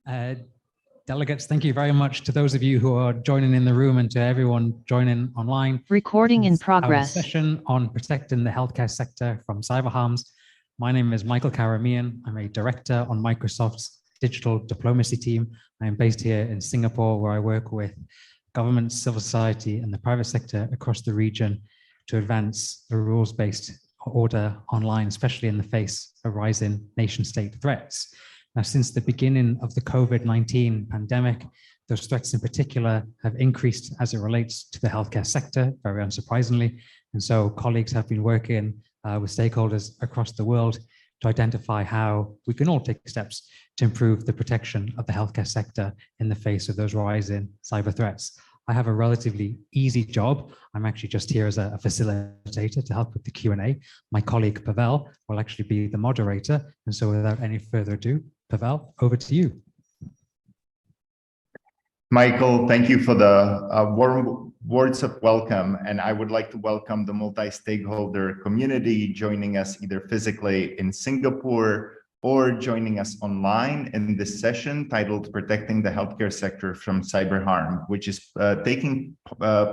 Uh, Delegates, thank you very much to those of you who are joining in the room and to everyone joining online. Recording in progress. Our session on protecting the healthcare sector from cyber harms. My name is Michael Karimian. I'm a director on Microsoft's digital diplomacy team. I am based here in Singapore, where I work with government, civil society, and the private sector across the region to advance a rules-based order online, especially in the face of rising nation-state threats. Now, since the beginning of the COVID-19 pandemic, those threats in particular have increased as it relates to the healthcare sector, very unsurprisingly. And so colleagues have been working with stakeholders across the world to identify how we can all take steps to improve the protection of the healthcare sector in the face of those rising cyber threats. I have a relatively easy job. I'm actually just here as a facilitator to help with the Q&A. My colleague Pavel will actually be the moderator. And so without any further ado, Pavel, over to you. Michael, thank you for the warm words of welcome. And I would like to welcome the multi-stakeholder community joining us either physically in Singapore or joining us online in this session titled Protecting the Healthcare Sector from Cyber Harm, which is taking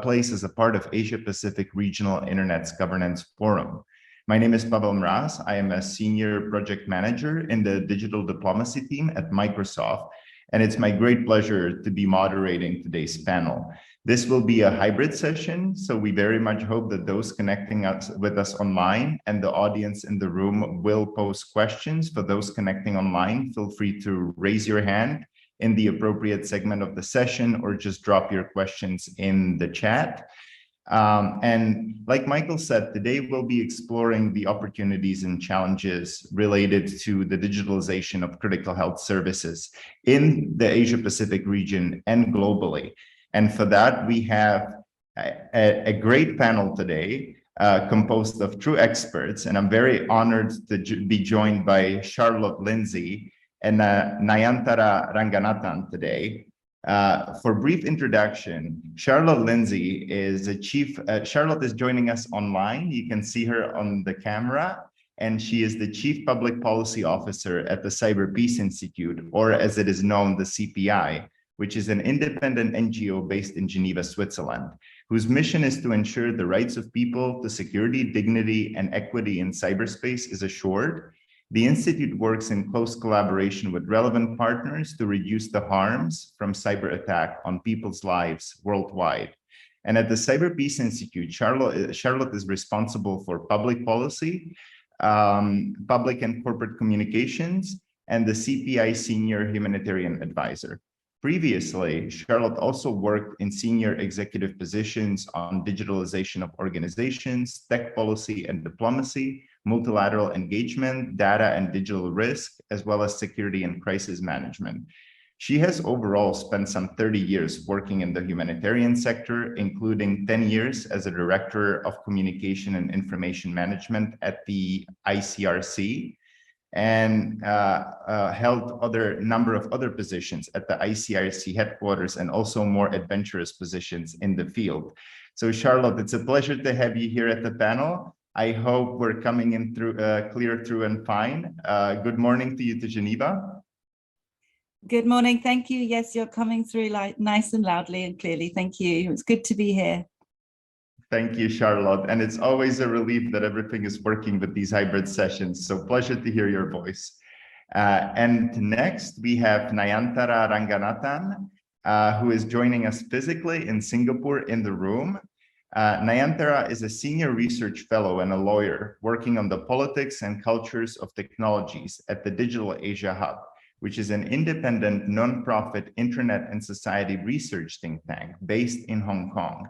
place as a part of Asia-Pacific Regional Internet's Governance Forum. My name is Pavel Mraz. I am a senior project manager in the digital diplomacy team at Microsoft, and it's my great pleasure to be moderating today's panel. This will be a hybrid session, so we very much hope that those connecting with us online and the audience in the room will pose questions. For those connecting online, feel free to raise your hand in the appropriate segment of the session or just drop your questions in the chat. And like Michael said, today we'll be exploring the opportunities and challenges related to the digitalization of critical health services in the Asia-Pacific region and globally. And for that, we have a great panel today composed of true experts. And I'm very honored to be joined by Charlotte Lindsey and Nayantara Ranganathan today. For brief introduction, Charlotte Lindsey is Charlotte is joining us online. You can see her on the camera, and she is the Chief Public Policy Officer at the CyberPeace Institute, or as it is known, the CPI, which is an independent NGO based in Geneva, Switzerland, whose mission is to ensure the rights of people to security, dignity, and equity in cyberspace is assured. The Institute works in close collaboration with relevant partners to reduce the harms from cyber attack on people's lives worldwide. And at the CyberPeace Institute, Charlotte is responsible for public policy, public and corporate communications, and the CPI Senior Humanitarian Advisor. Previously, Charlotte also worked in senior executive positions on digitalization of organizations, tech policy and diplomacy, multilateral engagement, data and digital risk, as well as security and crisis management. She has overall spent some 30 years working in the humanitarian sector, including 10 years as a director of communication and information management at the ICRC, and held number of other positions at the ICRC headquarters and also more adventurous positions in the field. So Charlotte, it's a pleasure to have you here at the panel. I hope we're coming in through clear through and fine. Good morning to you to Geneva. Good morning. Thank you. Yes, you're coming through like nice and loudly and clearly. Thank you. It's good to be here. Thank you, Charlotte. And it's always a relief that everything is working with these hybrid sessions. So pleasure to hear your voice. And next we have Nayantara Ranganathan, who is joining us physically in Singapore in the room. Nayantara is a senior research fellow and a lawyer working on the politics and cultures of technologies at the Digital Asia Hub, which is an independent non-profit internet and society research think tank based in Hong Kong.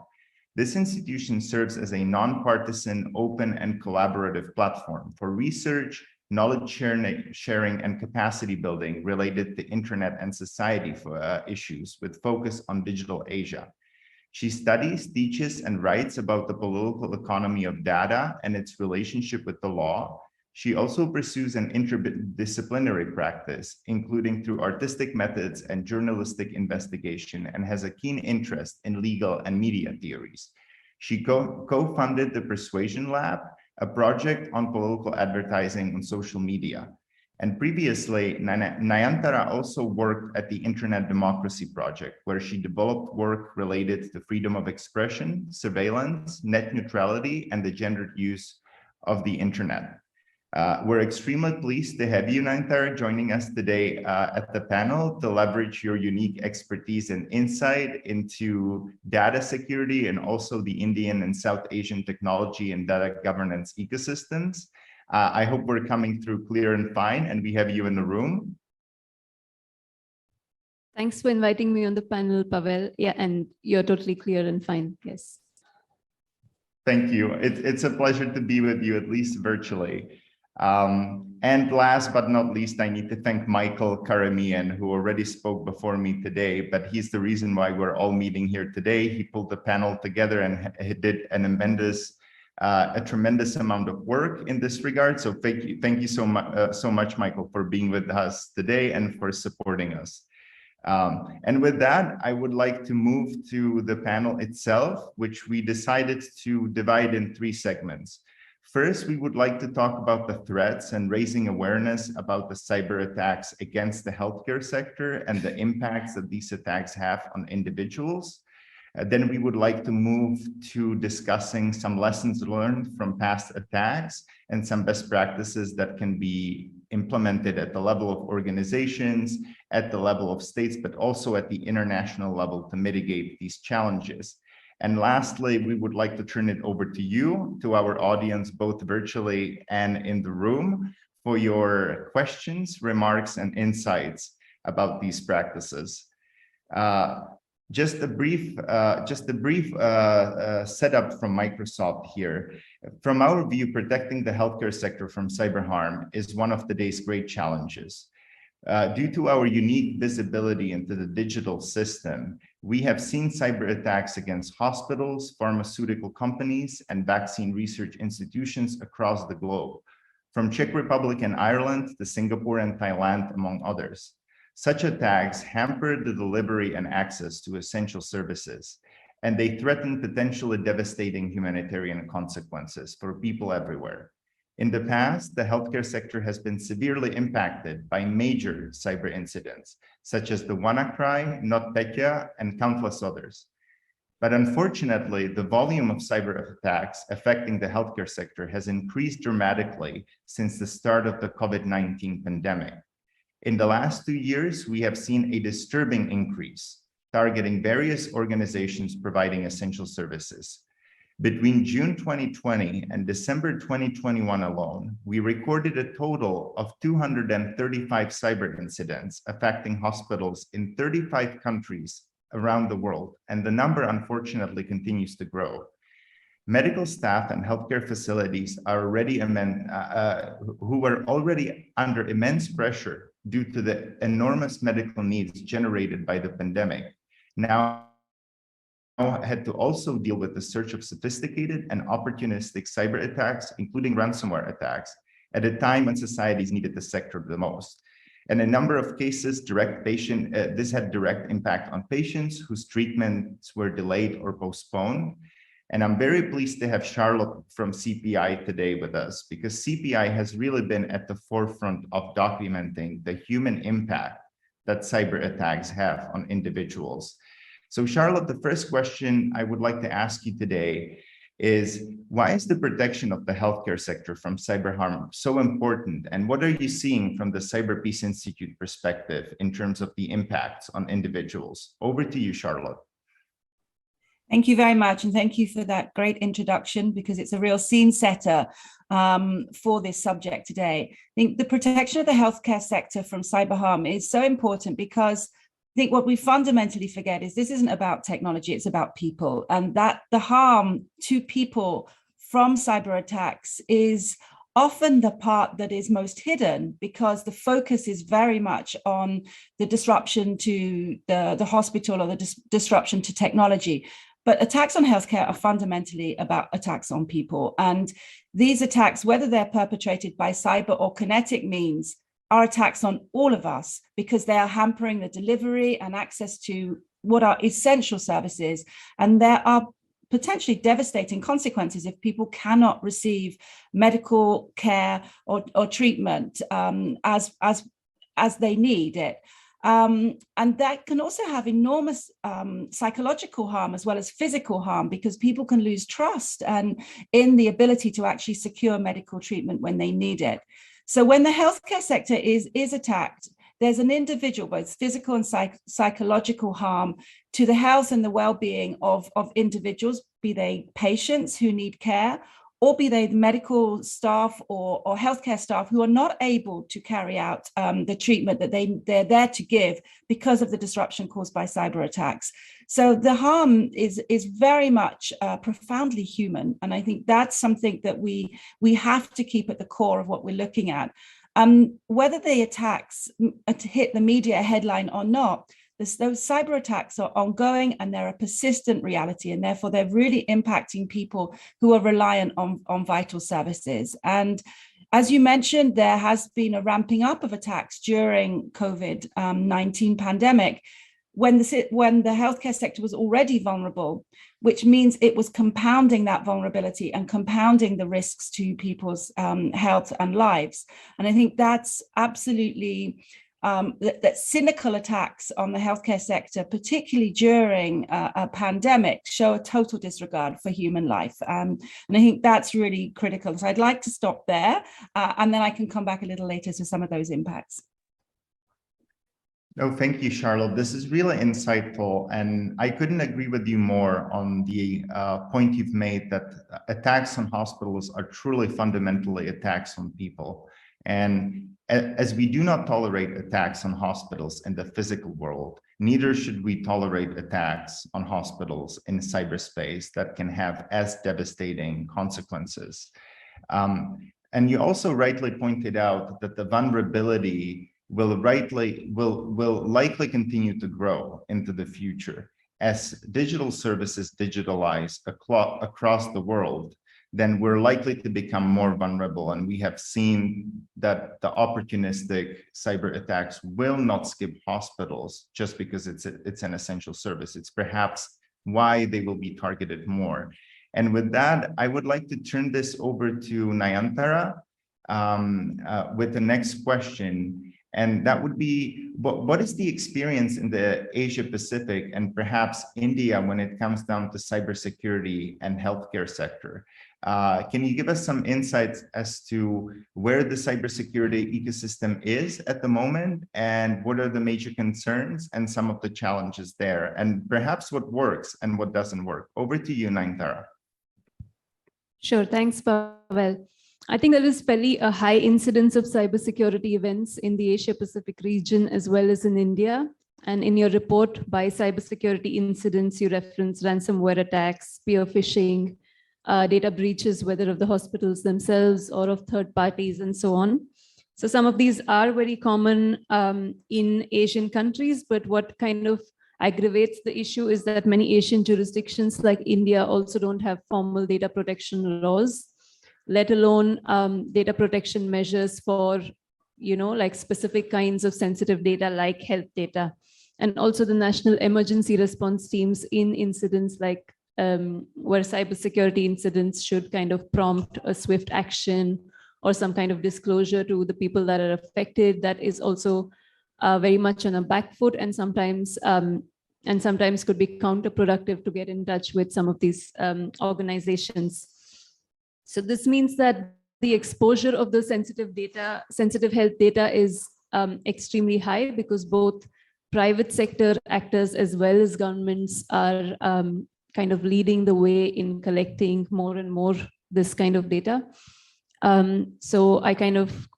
This institution serves as a non-partisan, open and collaborative platform for research, knowledge sharing and capacity building related to internet and society issues with focus on digital Asia. She studies, teaches, and writes about the political economy of data and its relationship with the law. She also pursues an interdisciplinary practice, including through artistic methods and journalistic investigation, and has a keen interest in legal and media theories. She co-funded the Persuasion Lab, a project on political advertising on social media. And previously, Nayantara also worked at the Internet Democracy Project, where she developed work related to freedom of expression, surveillance, net neutrality, and the gendered use of the internet. We're extremely pleased to have you, Nayantara, joining us today at the panel to leverage your unique expertise and insight into data security and also the Indian and South Asian technology and data governance ecosystems. I hope we're coming through clear and fine, and we have you in the room. Thanks for inviting me on the panel, Pavel. Yeah, and you're totally clear and fine. Yes. Thank you. It's a pleasure to be with you, at least virtually. And last but not least, I need to thank Michael Karimian, who already spoke before me today, but he's the reason why we're all meeting here today. He pulled the panel together and he did a tremendous amount of work in this regard. So thank you so much, Michael, for being with us today and for supporting us. And with that, I would like to move to the panel itself, which we decided to divide in 3 segments. First, we would like to talk about the threats and raising awareness about the cyber attacks against the healthcare sector and the impacts that these attacks have on individuals. Then we would like to move to discussing some lessons learned from past attacks and some best practices that can be implemented at the level of organizations, at the level of states, but also at the international level to mitigate these challenges. And lastly, we would like to turn it over to you, to our audience, both virtually and in the room, for your questions, remarks, and insights about these practices. Just a brief setup from Microsoft here. From our view, protecting the healthcare sector from cyber harm is one of today's great challenges. Due to our unique visibility into the digital system, we have seen cyber attacks against hospitals, pharmaceutical companies, and vaccine research institutions across the globe, from Czech Republic and Ireland to Singapore and Thailand, among others. Such attacks hamper the delivery and access to essential services, and they threaten potentially devastating humanitarian consequences for people everywhere. In the past, the healthcare sector has been severely impacted by major cyber incidents, such as the WannaCry, NotPetya, and countless others. But unfortunately, the volume of cyber attacks affecting the healthcare sector has increased dramatically since the start of the COVID-19 pandemic. In the last 2 years, we have seen a disturbing increase, targeting various organizations providing essential services. Between June 2020 and December 2021 alone, we recorded a total of 235 cyber incidents affecting hospitals in 35 countries around the world, and the number unfortunately continues to grow. Medical staff and healthcare facilities are already who were already under immense pressure due to the enormous medical needs generated by the pandemic, now had to also deal with the surge of sophisticated and opportunistic cyber attacks, including ransomware attacks, at a time when societies needed the sector the most. And a number of cases, this had direct impact on patients whose treatments were delayed or postponed. And I'm very pleased to have Charlotte from CPI today with us, because CPI has really been at the forefront of documenting the human impact that cyber attacks have on individuals. So Charlotte, the first question I would like to ask you today is, why is the protection of the healthcare sector from cyber harm so important? And what are you seeing from the CyberPeace Institute perspective in terms of the impacts on individuals? Over to you, Charlotte. Thank you very much. And thank you for that great introduction, because it's a real scene setter for this subject today. I think the protection of the healthcare sector from cyber harm is so important, because I think what we fundamentally forget is this isn't about technology, it's about people, and that the harm to people from cyber attacks is often the part that is most hidden, because the focus is very much on the disruption to the hospital or the disruption to technology. But attacks on healthcare are fundamentally about attacks on people. And these attacks, whether they're perpetrated by cyber or kinetic means, are attacks on all of us, because they are hampering the delivery and access to what are essential services. And there are potentially devastating consequences if people cannot receive medical care or treatment as they need it. And that can also have enormous psychological harm as well as physical harm, because people can lose trust and in the ability to actually secure medical treatment when they need it. So when the healthcare sector is attacked, there's an individual, both physical and psychological harm to the health and the well-being of individuals, be they patients who need care, or be they medical staff or healthcare staff who are not able to carry out the treatment that they're there to give because of the disruption caused by cyber attacks. So the harm is very much profoundly human. And I think that's something that we have to keep at the core of what we're looking at. Whether the attacks hit the media headline or not, those cyber attacks are ongoing and they're a persistent reality, and therefore they're really impacting people who are reliant on vital services. And as you mentioned, there has been a ramping up of attacks during COVID-19 pandemic when the healthcare sector was already vulnerable, which means it was compounding that vulnerability and compounding the risks to people's health and lives. And I think that's absolutely that cynical attacks on the healthcare sector, particularly during a pandemic, show a total disregard for human life. And I think that's really critical. So I'd like to stop there, and then I can come back a little later to some of those impacts. No, thank you, Charlotte. This is really insightful, and I couldn't agree with you more on the point you've made that attacks on hospitals are truly fundamentally attacks on people. And as we do not tolerate attacks on hospitals in the physical world, neither should we tolerate attacks on hospitals in cyberspace that can have as devastating consequences. And you also rightly pointed out that the vulnerability will likely continue to grow into the future. As digital services digitalize across the world, then we're likely to become more vulnerable. And we have seen that the opportunistic cyber attacks will not skip hospitals just because it's an essential service. It's perhaps why they will be targeted more. And with that, I would like to turn this over to Nayantara with the next question. And that would be, what is the experience in the Asia Pacific and perhaps India when it comes down to cybersecurity and healthcare sector? Can you give us some insights as to where the cybersecurity ecosystem is at the moment, and what are the major concerns and some of the challenges there, and perhaps what works and what doesn't work? Over to you, Nayantara. Sure, thanks, Pavel. I think there is fairly a high incidence of cybersecurity events in the Asia Pacific region as well as in India. And in your report by cybersecurity incidents, you reference ransomware attacks, spear phishing, data breaches, whether of the hospitals themselves or of third parties and so on. So some of these are very common in Asian countries, but what kind of aggravates the issue is that many Asian jurisdictions like India also don't have formal data protection laws, let alone data protection measures for, like specific kinds of sensitive data like health data. And also the national emergency response teams in incidents like where cybersecurity incidents should kind of prompt a swift action or some kind of disclosure to the people that are affected. That is also very much on a back foot, and sometimes could be counterproductive to get in touch with some of these organizations. So this means that the exposure of the sensitive health data is extremely high, because both private sector actors as well as governments are kind of leading the way in collecting more and more this kind of data. So I kind of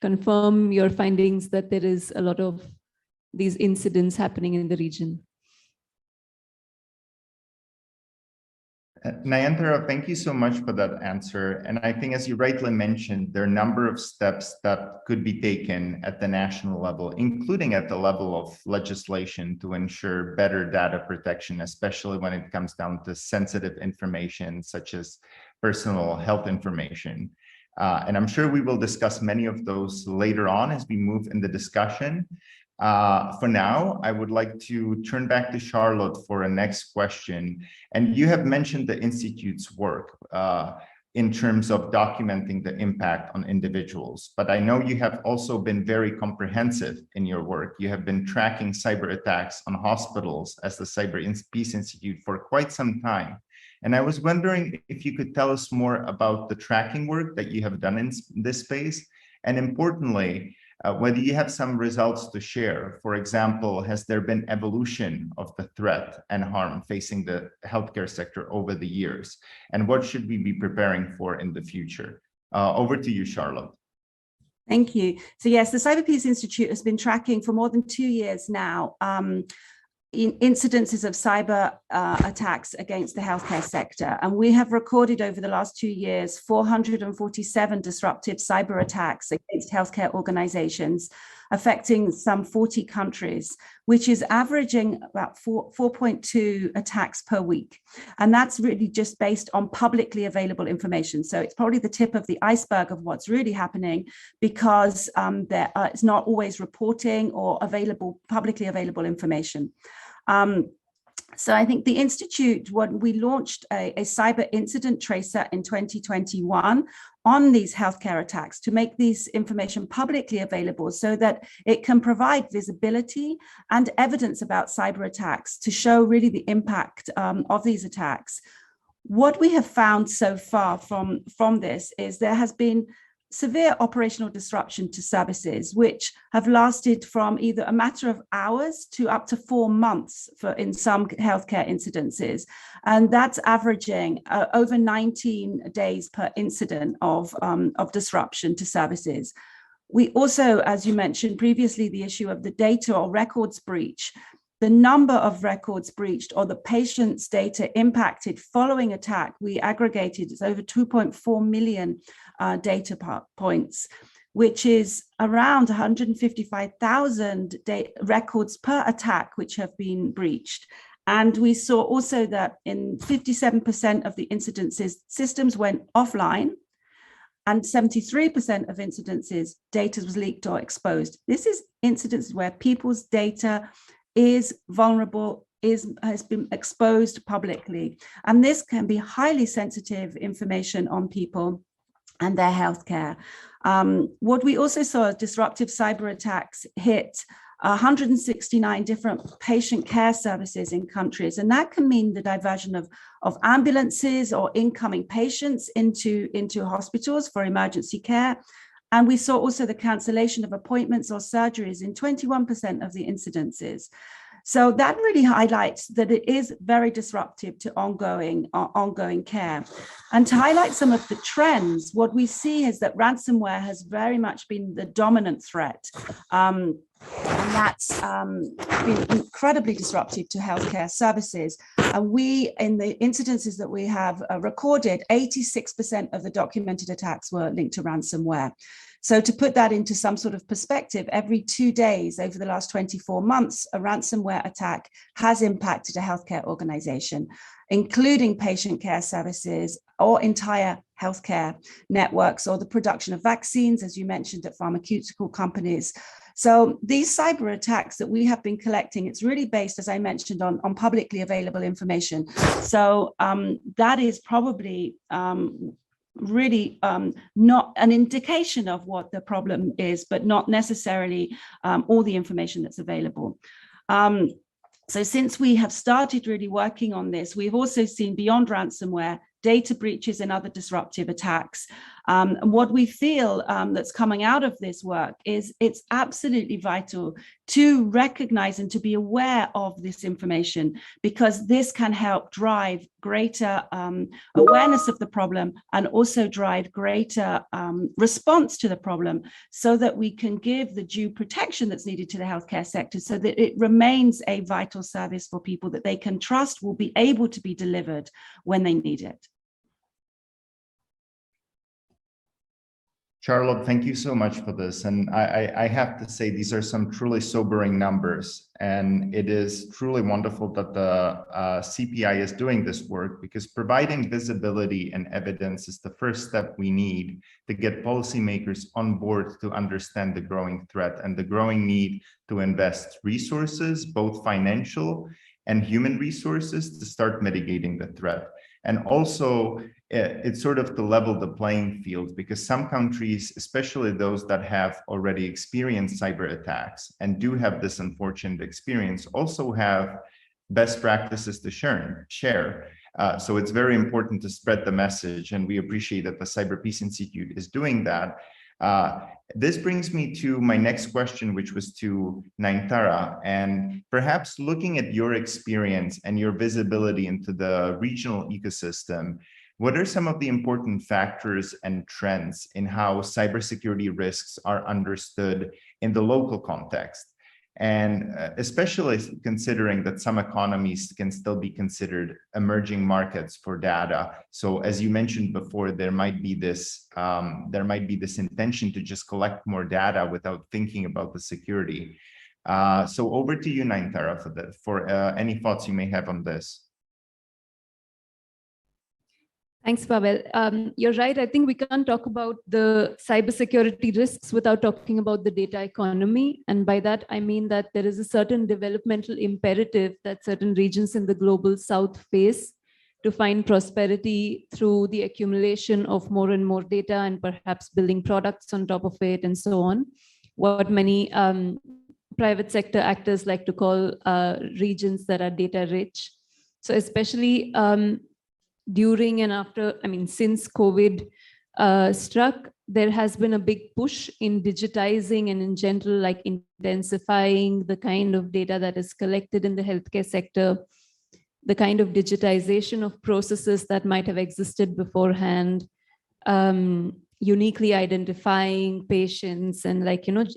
confirm your findings that there is a lot of these incidents happening in the region. Nayantara, thank you so much for that answer. And I think, as you rightly mentioned, there are a number of steps that could be taken at the national level, including at the level of legislation, to ensure better data protection, especially when it comes down to sensitive information such as personal health information. And I'm sure we will discuss many of those later on as we move in the discussion. For now, I would like to turn back to Charlotte for a next question. And you have mentioned the Institute's work in terms of documenting the impact on individuals. But I know you have also been very comprehensive in your work. You have been tracking cyber attacks on hospitals as the CyberPeace Institute for quite some time. And I was wondering if you could tell us more about the tracking work that you have done in this space, and importantly, whether you have some results to share. For example, has there been evolution of the threat and harm facing the healthcare sector over the years? And what should we be preparing for in the future? Over to you, Charlotte. Thank you. So yes, the CyberPeace Institute has been tracking for more than 2 years now incidences of cyber attacks against the healthcare sector. And we have recorded over the last 2 years, 447 disruptive cyber attacks against healthcare organizations, affecting some 40 countries, which is averaging about 4.2 attacks per week. And that's really just based on publicly available information. So it's probably the tip of the iceberg of what's really happening, because it's not always reporting or publicly available information. So I think the Institute, when we launched a cyber incident tracer in 2021 on these healthcare attacks to make this information publicly available so that it can provide visibility and evidence about cyber attacks to show really the impact of these attacks. What we have found so far from this is there has been severe operational disruption to services, which have lasted from either a matter of hours to up to 4 months in some healthcare incidences. And that's averaging over 19 days per incident of disruption to services. We also, as you mentioned previously, the issue of the data or records breach. The number of records breached or the patient's data impacted following attack, we aggregated, it's over 2.4 million data points, which is around 155,000 records per attack which have been breached. And we saw also that in 57% of the incidences, systems went offline, and 73% of incidences, data was leaked or exposed. This is incidents where people's data is vulnerable, has been exposed publicly. And this can be highly sensitive information on people and their healthcare. What we also saw is disruptive cyber attacks hit 169 different patient care services in countries. And that can mean the diversion of ambulances or incoming patients into hospitals for emergency care. And we saw also the cancellation of appointments or surgeries in 21% of the incidences. So that really highlights that it is very disruptive to ongoing care. And to highlight some of the trends, what we see is that ransomware has very much been the dominant threat. And that's been incredibly disruptive to healthcare services. And we, in the incidences that we have recorded, 86% of the documented attacks were linked to ransomware. So to put that into some sort of perspective, every 2 days over the last 24 months, a ransomware attack has impacted a healthcare organization, including patient care services or entire healthcare networks, or the production of vaccines, as you mentioned, at pharmaceutical companies. So these cyber attacks that we have been collecting, it's really based, as I mentioned, on publicly available information. So that is probably really not an indication of what the problem is, but not necessarily all the information that's available. So since we have started really working on this, we've also seen beyond ransomware, data breaches and other disruptive attacks. And what we feel that's coming out of this work is it's absolutely vital to recognize and to be aware of this information, because this can help drive greater awareness of the problem and also drive greater response to the problem, so that we can give the due protection that's needed to the healthcare sector, so that it remains a vital service for people that they can trust will be able to be delivered when they need it. Charlotte, thank you so much for this. And I have to say, these are some truly sobering numbers. And it is truly wonderful that the CPI is doing this work, because providing visibility and evidence is the first step we need to get policymakers on board to understand the growing threat and the growing need to invest resources, both financial and human resources, to start mitigating the threat. And also, it's sort of to level the playing field, because some countries, especially those that have already experienced cyber attacks and do have this unfortunate experience, also have best practices to share. So it's very important to spread the message, and we appreciate that the CyberPeace Institute is doing that. This brings me to my next question, which was to Nayantara, and perhaps looking at your experience and your visibility into the regional ecosystem, what are some of the important factors and trends in how cybersecurity risks are understood in the local context? And especially considering that some economies can still be considered emerging markets for data. So as you mentioned before, there might be this intention to just collect more data without thinking about the security. So over to you, Nayantara, for any thoughts you may have on this. Thanks, Pavel. You're right. I think we can't talk about the cybersecurity risks without talking about the data economy. And by that, I mean that there is a certain developmental imperative that certain regions in the global south face to find prosperity through the accumulation of more and more data and perhaps building products on top of it and so on. What many private sector actors like to call regions that are data rich. So especially during and after, since COVID struck, there has been a big push in digitizing and in general, like intensifying the kind of data that is collected in the healthcare sector, the kind of digitization of processes that might have existed beforehand, uniquely identifying patients and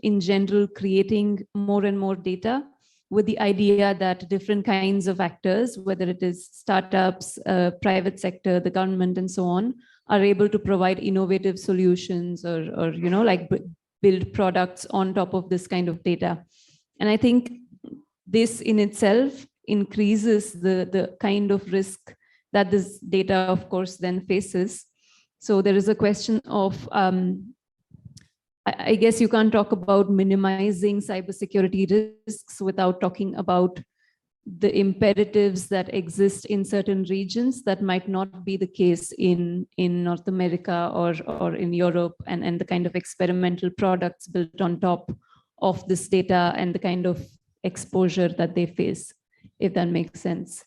in general, creating more and more data, with the idea that different kinds of actors, whether it is startups, private sector, the government, and so on, are able to provide innovative solutions or build products on top of this kind of data. And I think this in itself increases the kind of risk that this data, of course, then faces. So there is a question of I guess you can't talk about minimizing cybersecurity risks without talking about the imperatives that exist in certain regions that might not be the case in North America or in Europe, and the kind of experimental products built on top of this data and the kind of exposure that they face, if that makes sense.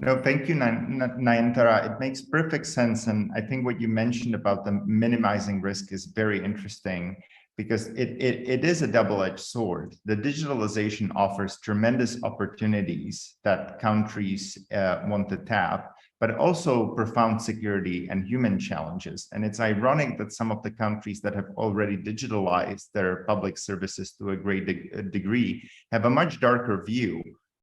No, thank you, Nayantara. It makes perfect sense. And I think what you mentioned about the minimizing risk is very interesting, because it is a double-edged sword. The digitalization offers tremendous opportunities that countries want to tap, but also profound security and human challenges. And it's ironic that some of the countries that have already digitalized their public services to a great degree have a much darker view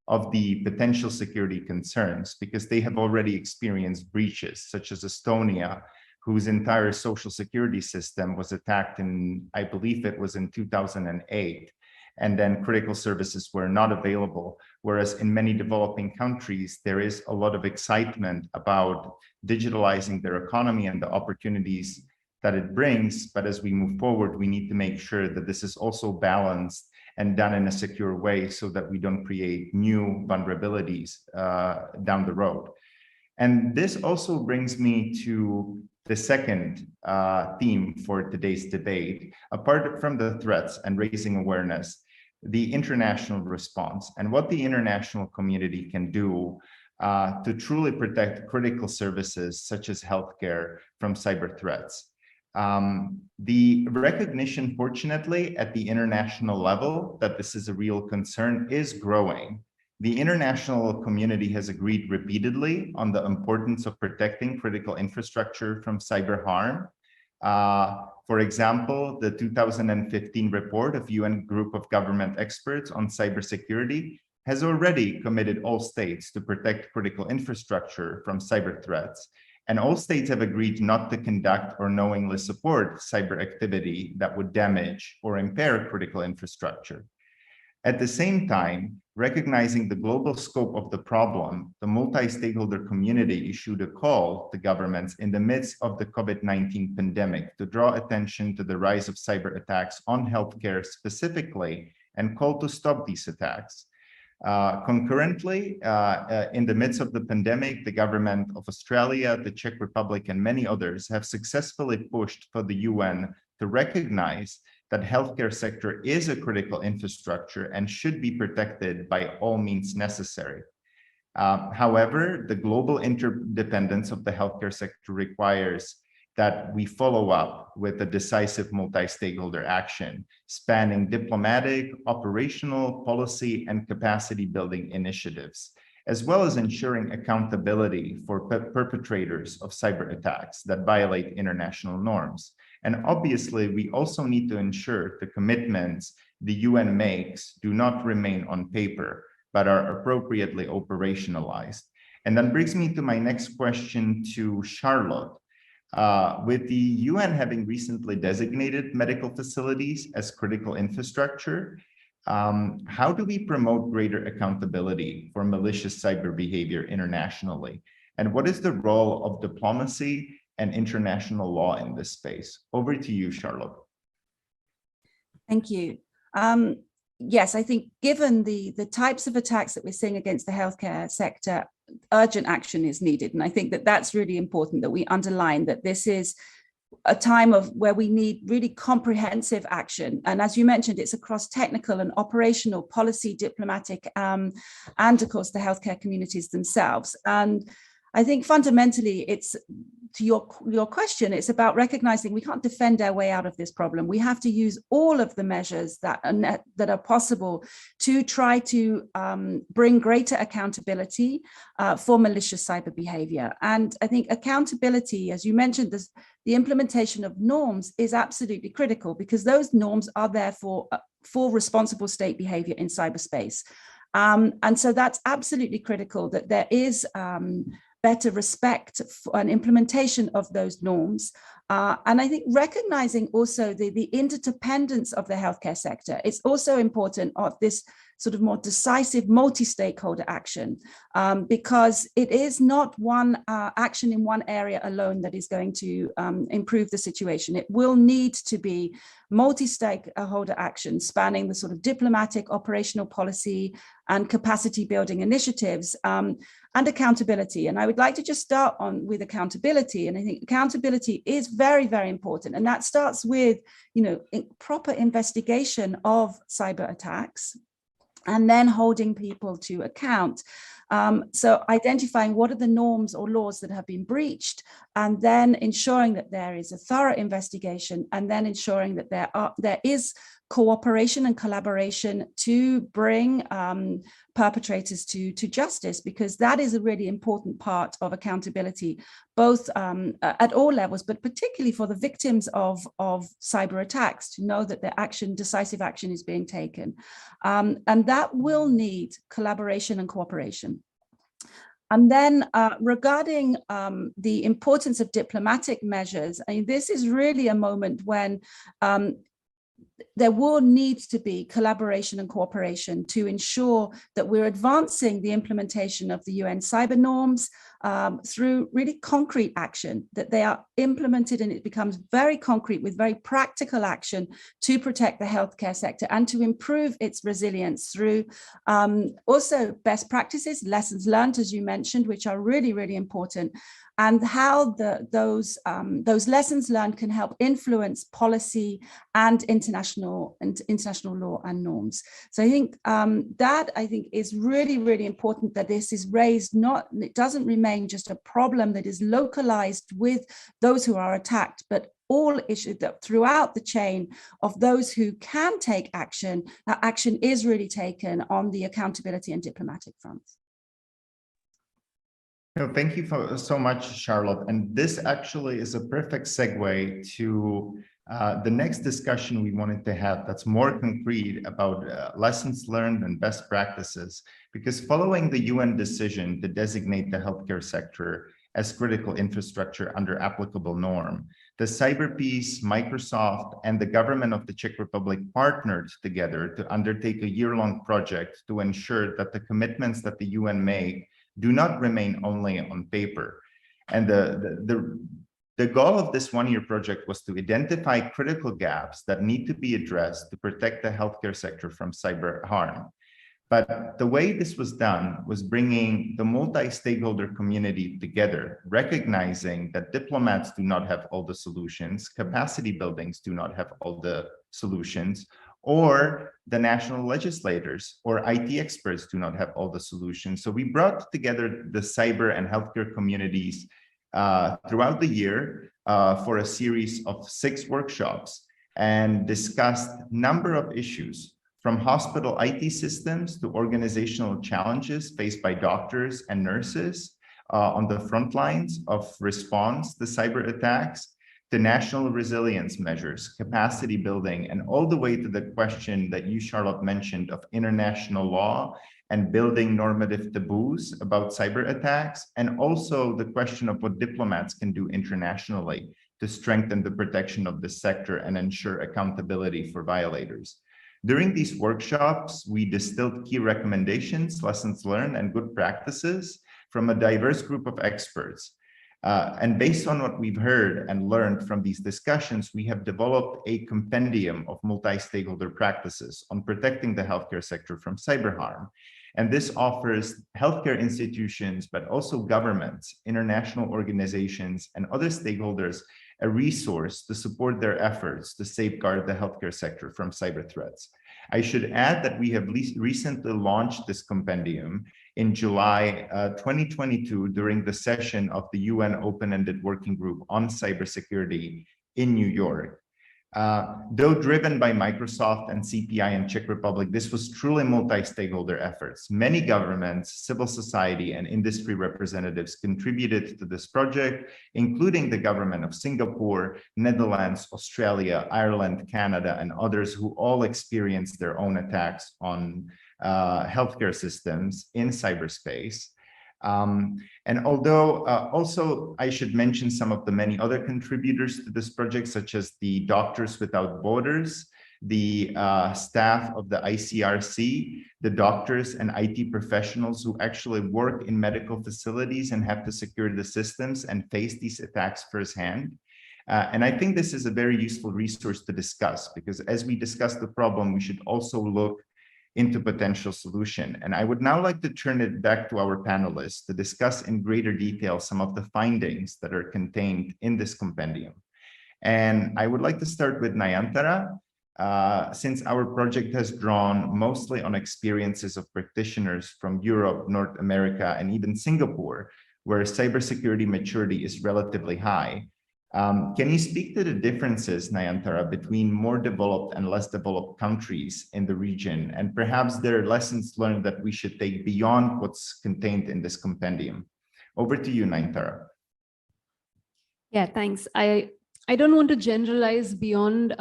of the potential security concerns, because they have already experienced breaches, such as Estonia, whose entire social security system was attacked in, I believe it was in 2008, and then critical services were not available. Whereas in many developing countries, there is a lot of excitement about digitalizing their economy and the opportunities that it brings. But as we move forward, we need to make sure that this is also balanced and done in a secure way, so that we don't create new vulnerabilities down the road. And this also brings me to the second theme for today's debate. Apart from the threats and raising awareness, the international response and what the international community can do to truly protect critical services such as healthcare from cyber threats. The recognition, fortunately, at the international level that this is a real concern is growing. The international community has agreed repeatedly on the importance of protecting critical infrastructure from cyber harm. For example, the 2015 report of UN Group of Government Experts on Cybersecurity has already committed all states to protect critical infrastructure from cyber threats. And all states have agreed not to conduct or knowingly support cyber activity that would damage or impair critical infrastructure. At the same time, recognizing the global scope of the problem, the multi-stakeholder community issued a call to governments in the midst of the COVID-19 pandemic to draw attention to the rise of cyber attacks on healthcare specifically and call to stop these attacks. Concurrently, in the midst of the pandemic, the government of Australia, the Czech Republic, and many others have successfully pushed for the UN to recognize that healthcare sector is a critical infrastructure and should be protected by all means necessary. However, the global interdependence of the healthcare sector requires that we follow up with a decisive multi-stakeholder action spanning diplomatic, operational, policy, and capacity building initiatives, as well as ensuring accountability for perpetrators of cyber attacks that violate international norms. And obviously, we also need to ensure the commitments the UN makes do not remain on paper, but are appropriately operationalized. And that brings me to my next question to Charlotte. With the UN having recently designated medical facilities as critical infrastructure, how do we promote greater accountability for malicious cyber behavior internationally? And what is the role of diplomacy and international law in this space? Over to you, Charlotte. Thank you. Yes, I think given the types of attacks that we're seeing against the healthcare sector, urgent action is needed. And I think that that's really important that we underline that this is a time of where we need really comprehensive action. And as you mentioned, it's across technical and operational, policy, diplomatic, and of course, the healthcare communities themselves. And I think fundamentally, it's to your question, it's about recognizing we can't defend our way out of this problem. We have to use all of the measures that are possible to try to bring greater accountability for malicious cyber behavior. And I think accountability, as you mentioned, the implementation of norms is absolutely critical because those norms are there for responsible state behavior in cyberspace. And so that's absolutely critical that there is better respect for an implementation of those norms. And I think recognizing also the interdependence of the healthcare sector, it's also important of this sort of more decisive multi-stakeholder action, because it is not one action in one area alone that is going to improve the situation. It will need to be multi-stakeholder action spanning the sort of diplomatic, operational policy and capacity building initiatives and accountability. And I would like to just start with accountability. And I think accountability is very, very important. And that starts with, proper investigation of cyber attacks and then holding people to account. So identifying what are the norms or laws that have been breached, and then ensuring that there is a thorough investigation, and then ensuring that there is cooperation and collaboration to bring perpetrators to justice, because that is a really important part of accountability, both at all levels, but particularly for the victims of cyber attacks, to know that their decisive action is being taken. And that will need collaboration and cooperation. And then regarding the importance of diplomatic measures, I mean, this is really a moment when there will need to be collaboration and cooperation to ensure that we're advancing the implementation of the UN cyber norms through really concrete action, that they are implemented and it becomes very concrete with very practical action to protect the healthcare sector and to improve its resilience through also best practices, lessons learned, as you mentioned, which are really, really important, and how those lessons learned can help influence policy and international law and norms. So I think that is really, really important, that this is raised, it doesn't remain just a problem that is localized with those who are attacked, but all issues that throughout the chain of those who can take action, that action is really taken on the accountability and diplomatic fronts. No, thank you so much, Charlotte. And this actually is a perfect segue to the next discussion we wanted to have that's more concrete about lessons learned and best practices, because following the UN decision to designate the healthcare sector as critical infrastructure under applicable norm. The CyberPeace, Microsoft, and the government of the Czech Republic partnered together to undertake a year-long project to ensure that the commitments that the UN make do not remain only on paper. And the goal of this one-year project was to identify critical gaps that need to be addressed to protect the healthcare sector from cyber harm. But the way this was done was bringing the multi-stakeholder community together, recognizing that diplomats do not have all the solutions, capacity buildings do not have all the solutions, or the national legislators or IT experts do not have all the solutions. So we brought together the cyber and healthcare communities throughout the year for a series of 6 workshops and discussed a number of issues, from hospital IT systems to organizational challenges faced by doctors and nurses on the front lines of response to cyber attacks, to national resilience measures, capacity building, and all the way to the question that you, Charlotte, mentioned of international law and building normative taboos about cyber attacks, and also the question of what diplomats can do internationally to strengthen the protection of the sector and ensure accountability for violators. During these workshops, we distilled key recommendations, lessons learned, and good practices from a diverse group of experts. And based on what we've heard and learned from these discussions, we have developed a compendium of multi-stakeholder practices on protecting the healthcare sector from cyber harm. And this offers healthcare institutions, but also governments, international organizations, and other stakeholders a resource to support their efforts to safeguard the healthcare sector from cyber threats. I should add that we have recently launched this compendium in July 2022 during the session of the UN Open-Ended Working Group on Cybersecurity in New York. Though driven by Microsoft and CPI in Czech Republic, this was truly multi-stakeholder efforts. Many governments, civil society, and industry representatives contributed to this project, including the government of Singapore, Netherlands, Australia, Ireland, Canada, and others who all experienced their own attacks on healthcare systems in cyberspace. And although also I should mention some of the many other contributors to this project, such as the Doctors Without Borders, the staff of the ICRC, the doctors and IT professionals who actually work in medical facilities and have to secure the systems and face these attacks firsthand. And I think this is a very useful resource to discuss, because as we discuss the problem, we should also look into potential solution. And I would now like to turn it back to our panelists to discuss in greater detail some of the findings that are contained in this compendium. And I would like to start with Nayantara, since our project has drawn mostly on experiences of practitioners from Europe, North America, and even Singapore, where cybersecurity maturity is relatively high. Can you speak to the differences, Nayantara, between more developed and less developed countries in the region, and perhaps there are lessons learned that we should take beyond what's contained in this compendium? Over to you, Nayantara. Yeah, thanks. I don't want to generalize beyond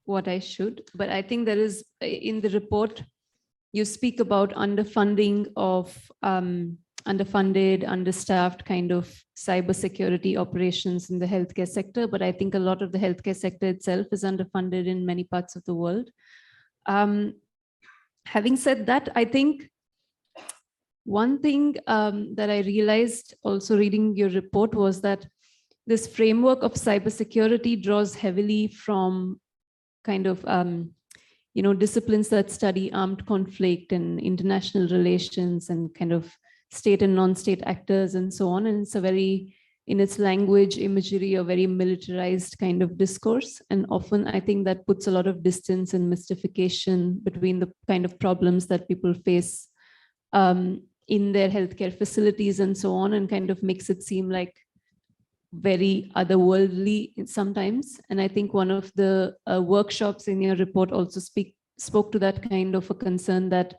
what I should, but I think there is, in the report, you speak about underfunding of underfunded, understaffed kind of cybersecurity operations in the healthcare sector, but I think a lot of the healthcare sector itself is underfunded in many parts of the world. Having said that, I think one thing that I realized also reading your report was that this framework of cybersecurity draws heavily from kind of disciplines that study armed conflict and international relations and kind of state and non-state actors and so on. And it's a very, in its language, imagery, a very militarized kind of discourse. And often I think that puts a lot of distance and mystification between the kind of problems that people face in their healthcare facilities and so on, and kind of makes it seem like very otherworldly sometimes. And I think one of the workshops in your report also spoke to that kind of a concern that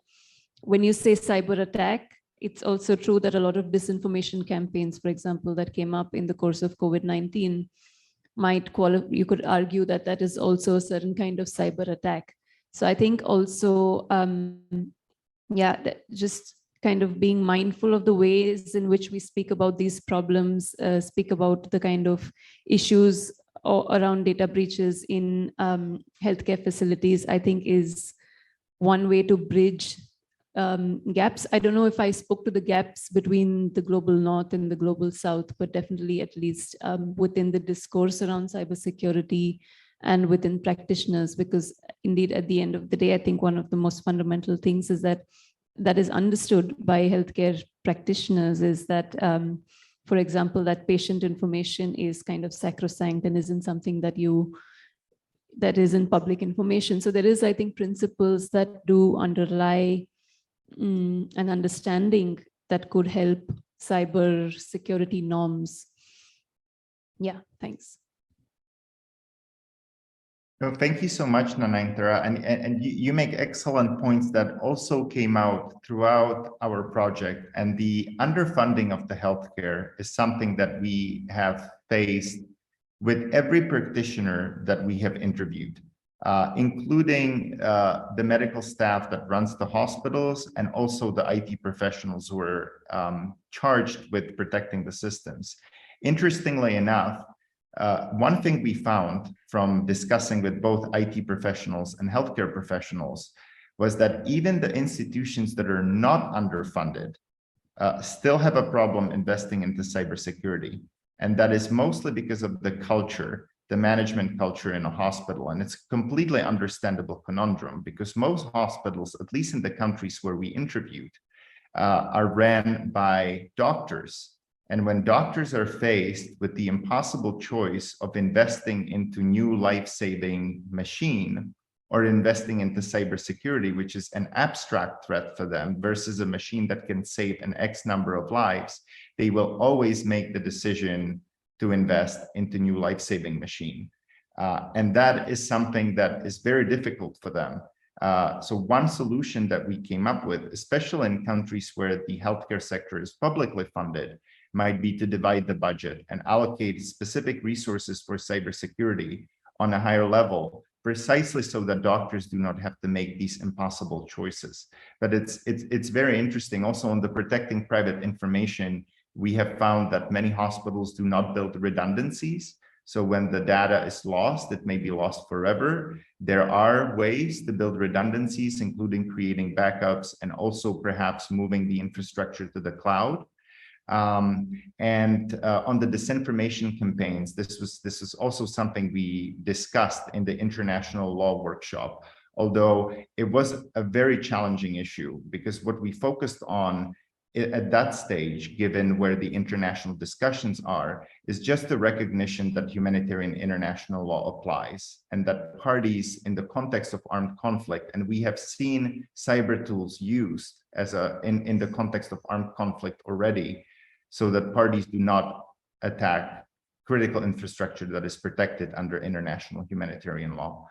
when you say cyber attack, it's also true that a lot of disinformation campaigns, for example, that came up in the course of COVID-19 might qualify, you could argue that that is also a certain kind of cyber attack. So I think also, just kind of being mindful of the ways in which we speak about these problems, speak about the kind of issues around data breaches in healthcare facilities, I think is one way to bridge gaps. I don't know if I spoke to the gaps between the global north and the global south, but definitely at least within the discourse around cybersecurity and within practitioners, because indeed at the end of the day, I think one of the most fundamental things is that is understood by healthcare practitioners is that, for example, that patient information is kind of sacrosanct and isn't something that isn't public information. So there is, I think, principles that do underlie an understanding that could help cyber security norms. Yeah, thanks. No, thank you so much, Nayantara. And you make excellent points that also came out throughout our project. And the underfunding of the healthcare is something that we have faced with every practitioner that we have interviewed, including the medical staff that runs the hospitals and also the IT professionals who are charged with protecting the systems. Interestingly enough, one thing we found from discussing with both IT professionals and healthcare professionals was that even the institutions that are not underfunded still have a problem investing into cybersecurity. And that is mostly because of the culture, the management culture in a hospital. And it's a completely understandable conundrum because most hospitals, at least in the countries where we interviewed, are ran by doctors. And when doctors are faced with the impossible choice of investing into new life-saving machine or investing into cybersecurity, which is an abstract threat for them versus a machine that can save an X number of lives, they will always make the decision to invest into new life-saving machine. And that is something that is very difficult for them. So one solution that we came up with, especially in countries where the healthcare sector is publicly funded, might be to divide the budget and allocate specific resources for cybersecurity on a higher level, precisely so that doctors do not have to make these impossible choices. But it's very interesting. Also on the protecting private information, we have found that many hospitals do not build redundancies. So when the data is lost, it may be lost forever. There are ways to build redundancies, including creating backups and also perhaps moving the infrastructure to the cloud. On the disinformation campaigns, this is also something we discussed in the international law workshop, although it was a very challenging issue because what we focused on at that stage, given where the international discussions are, is just the recognition that humanitarian international law applies and that parties in the context of armed conflict, and we have seen cyber tools used as in the context of armed conflict already, so that parties do not attack critical infrastructure that is protected under international humanitarian law.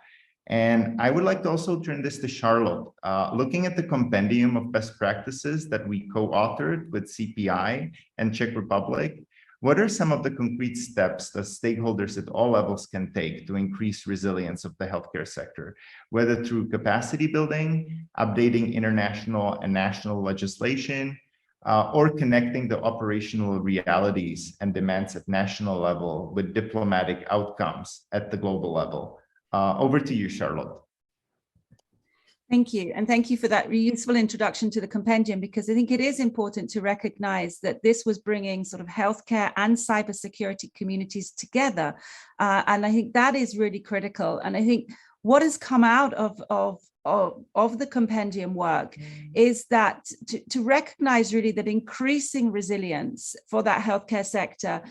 And I would like to also turn this to Charlotte. Looking at the compendium of best practices that we co-authored with CPI and Czech Republic, what are some of the concrete steps that stakeholders at all levels can take to increase resilience of the healthcare sector, whether through capacity building, updating international and national legislation, or connecting the operational realities and demands at national level with diplomatic outcomes at the global level? Over to you, Charlotte. Thank you. And thank you for that useful introduction to the compendium, because I think it is important to recognize that this was bringing sort of healthcare and cybersecurity communities together. And I think that is really critical. And I think what has come out of the compendium work is that to recognize really that increasing resilience for that healthcare sector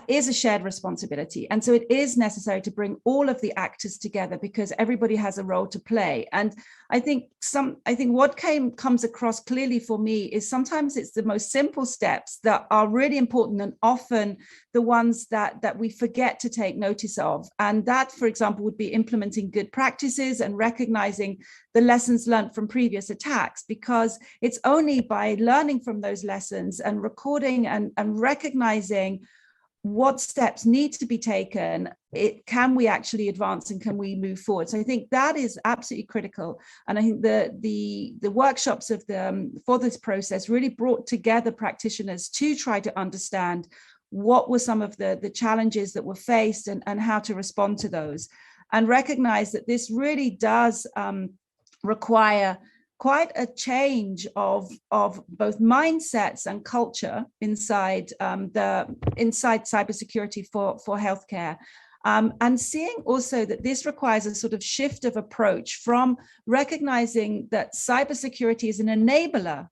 is a shared responsibility. And so it is necessary to bring all of the actors together because everybody has a role to play. And I think what comes across clearly for me is sometimes it's the most simple steps that are really important and often the ones that we forget to take notice of. And that, for example, would be implementing good practices and recognizing the lessons learned from previous attacks, because it's only by learning from those lessons and recording and recognizing what steps need to be taken, can we actually advance and can we move forward? So I think that is absolutely critical. And I think the workshops for this process really brought together practitioners to try to understand what were some of the challenges that were faced and how to respond to those, and recognize that this really does require quite a change of both mindsets and culture inside cybersecurity for healthcare. And seeing also that this requires a sort of shift of approach from recognizing that cybersecurity is an enabler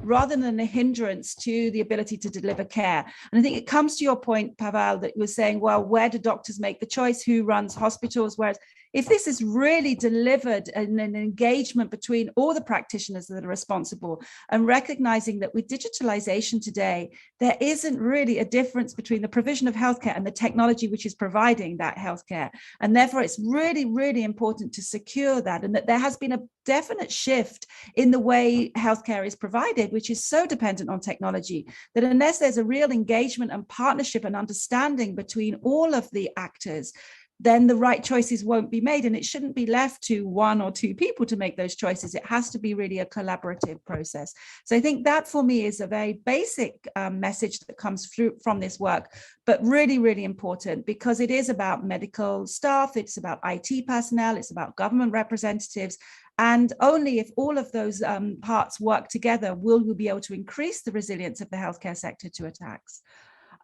rather than a hindrance to the ability to deliver care. And I think it comes to your point, Pavel, that you were saying, well, where do doctors make the choice? Who runs hospitals? Whereas if this is really delivered in an engagement between all the practitioners that are responsible, and recognizing that with digitalization today, there isn't really a difference between the provision of healthcare and the technology which is providing that healthcare. And therefore, it's really, really important to secure that, and that there has been a definite shift in the way healthcare is provided, which is so dependent on technology, that unless there's a real engagement and partnership and understanding between all of the actors, then the right choices won't be made. And it shouldn't be left to one or two people to make those choices. It has to be really a collaborative process. So I think that for me is a very basic message that comes through from this work, but really, really important, because it is about medical staff, it's about IT personnel, it's about government representatives. And only if all of those parts work together will we be able to increase the resilience of the healthcare sector to attacks.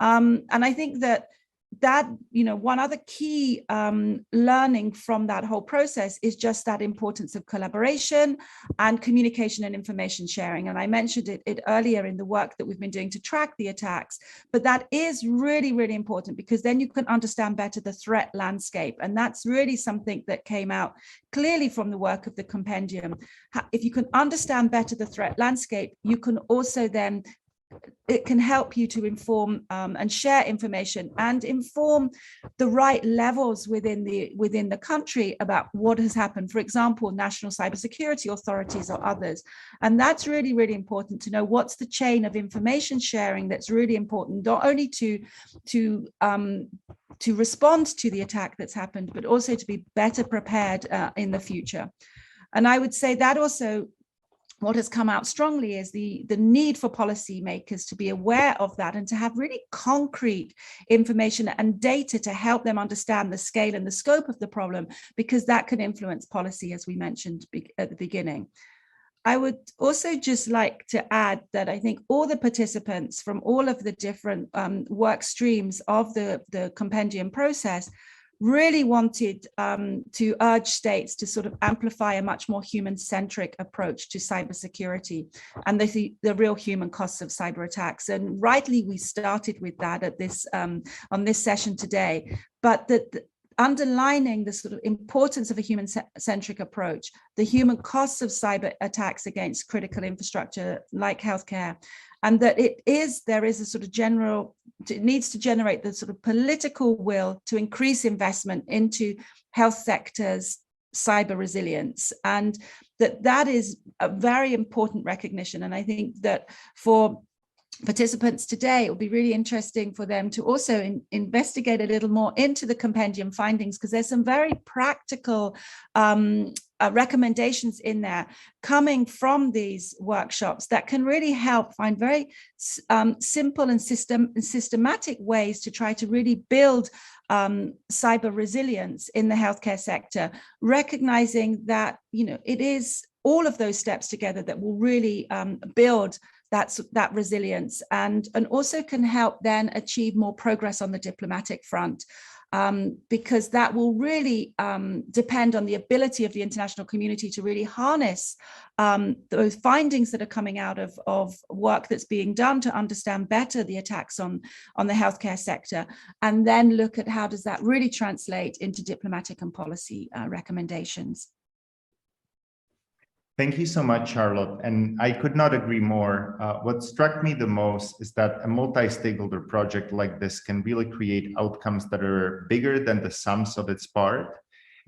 And I think that one other key learning from that whole process is just that importance of collaboration and communication and information sharing. And I mentioned it earlier in the work that we've been doing to track the attacks, but that is really, really important, because then you can understand better the threat landscape. And that's really something that came out clearly from the work of the compendium. If you can understand better the threat landscape, you can also then it can help you to inform and share information and inform the right levels within the country about what has happened. For example, national cybersecurity authorities or others. And that's really, really important to know what's the chain of information sharing that's really important, not only to respond to the attack that's happened, but also to be better prepared in the future. And I would say that also what has come out strongly is the need for policymakers to be aware of that and to have really concrete information and data to help them understand the scale and the scope of the problem, because that can influence policy, as we mentioned at the beginning. I would also just like to add that I think all the participants from all of the different work streams of the compendium process really wanted to urge states to sort of amplify a much more human-centric approach to cybersecurity and the real human costs of cyber attacks. And rightly, we started with that at this on this session today, but that underlining the sort of importance of a human-centric approach, the human costs of cyber attacks against critical infrastructure like healthcare, and that there is a sort of it needs to generate the sort of political will to increase investment into health sectors, cyber resilience, and that is a very important recognition. And I think that for participants today, it will be really interesting for them to also investigate a little more into the compendium findings, because there's some very practical recommendations in there coming from these workshops that can really help find very simple and systematic ways to try to really build cyber resilience in the healthcare sector, recognizing that it is all of those steps together that will really build that resilience and also can help then achieve more progress on the diplomatic front, because that will really depend on the ability of the international community to really harness those findings that are coming out of work that's being done to understand better the attacks on the healthcare sector, and then look at how does that really translate into diplomatic and policy recommendations. Thank you so much, Charlotte. And I could not agree more. What struck me the most is that a multi-stakeholder project like this can really create outcomes that are bigger than the sums of its part.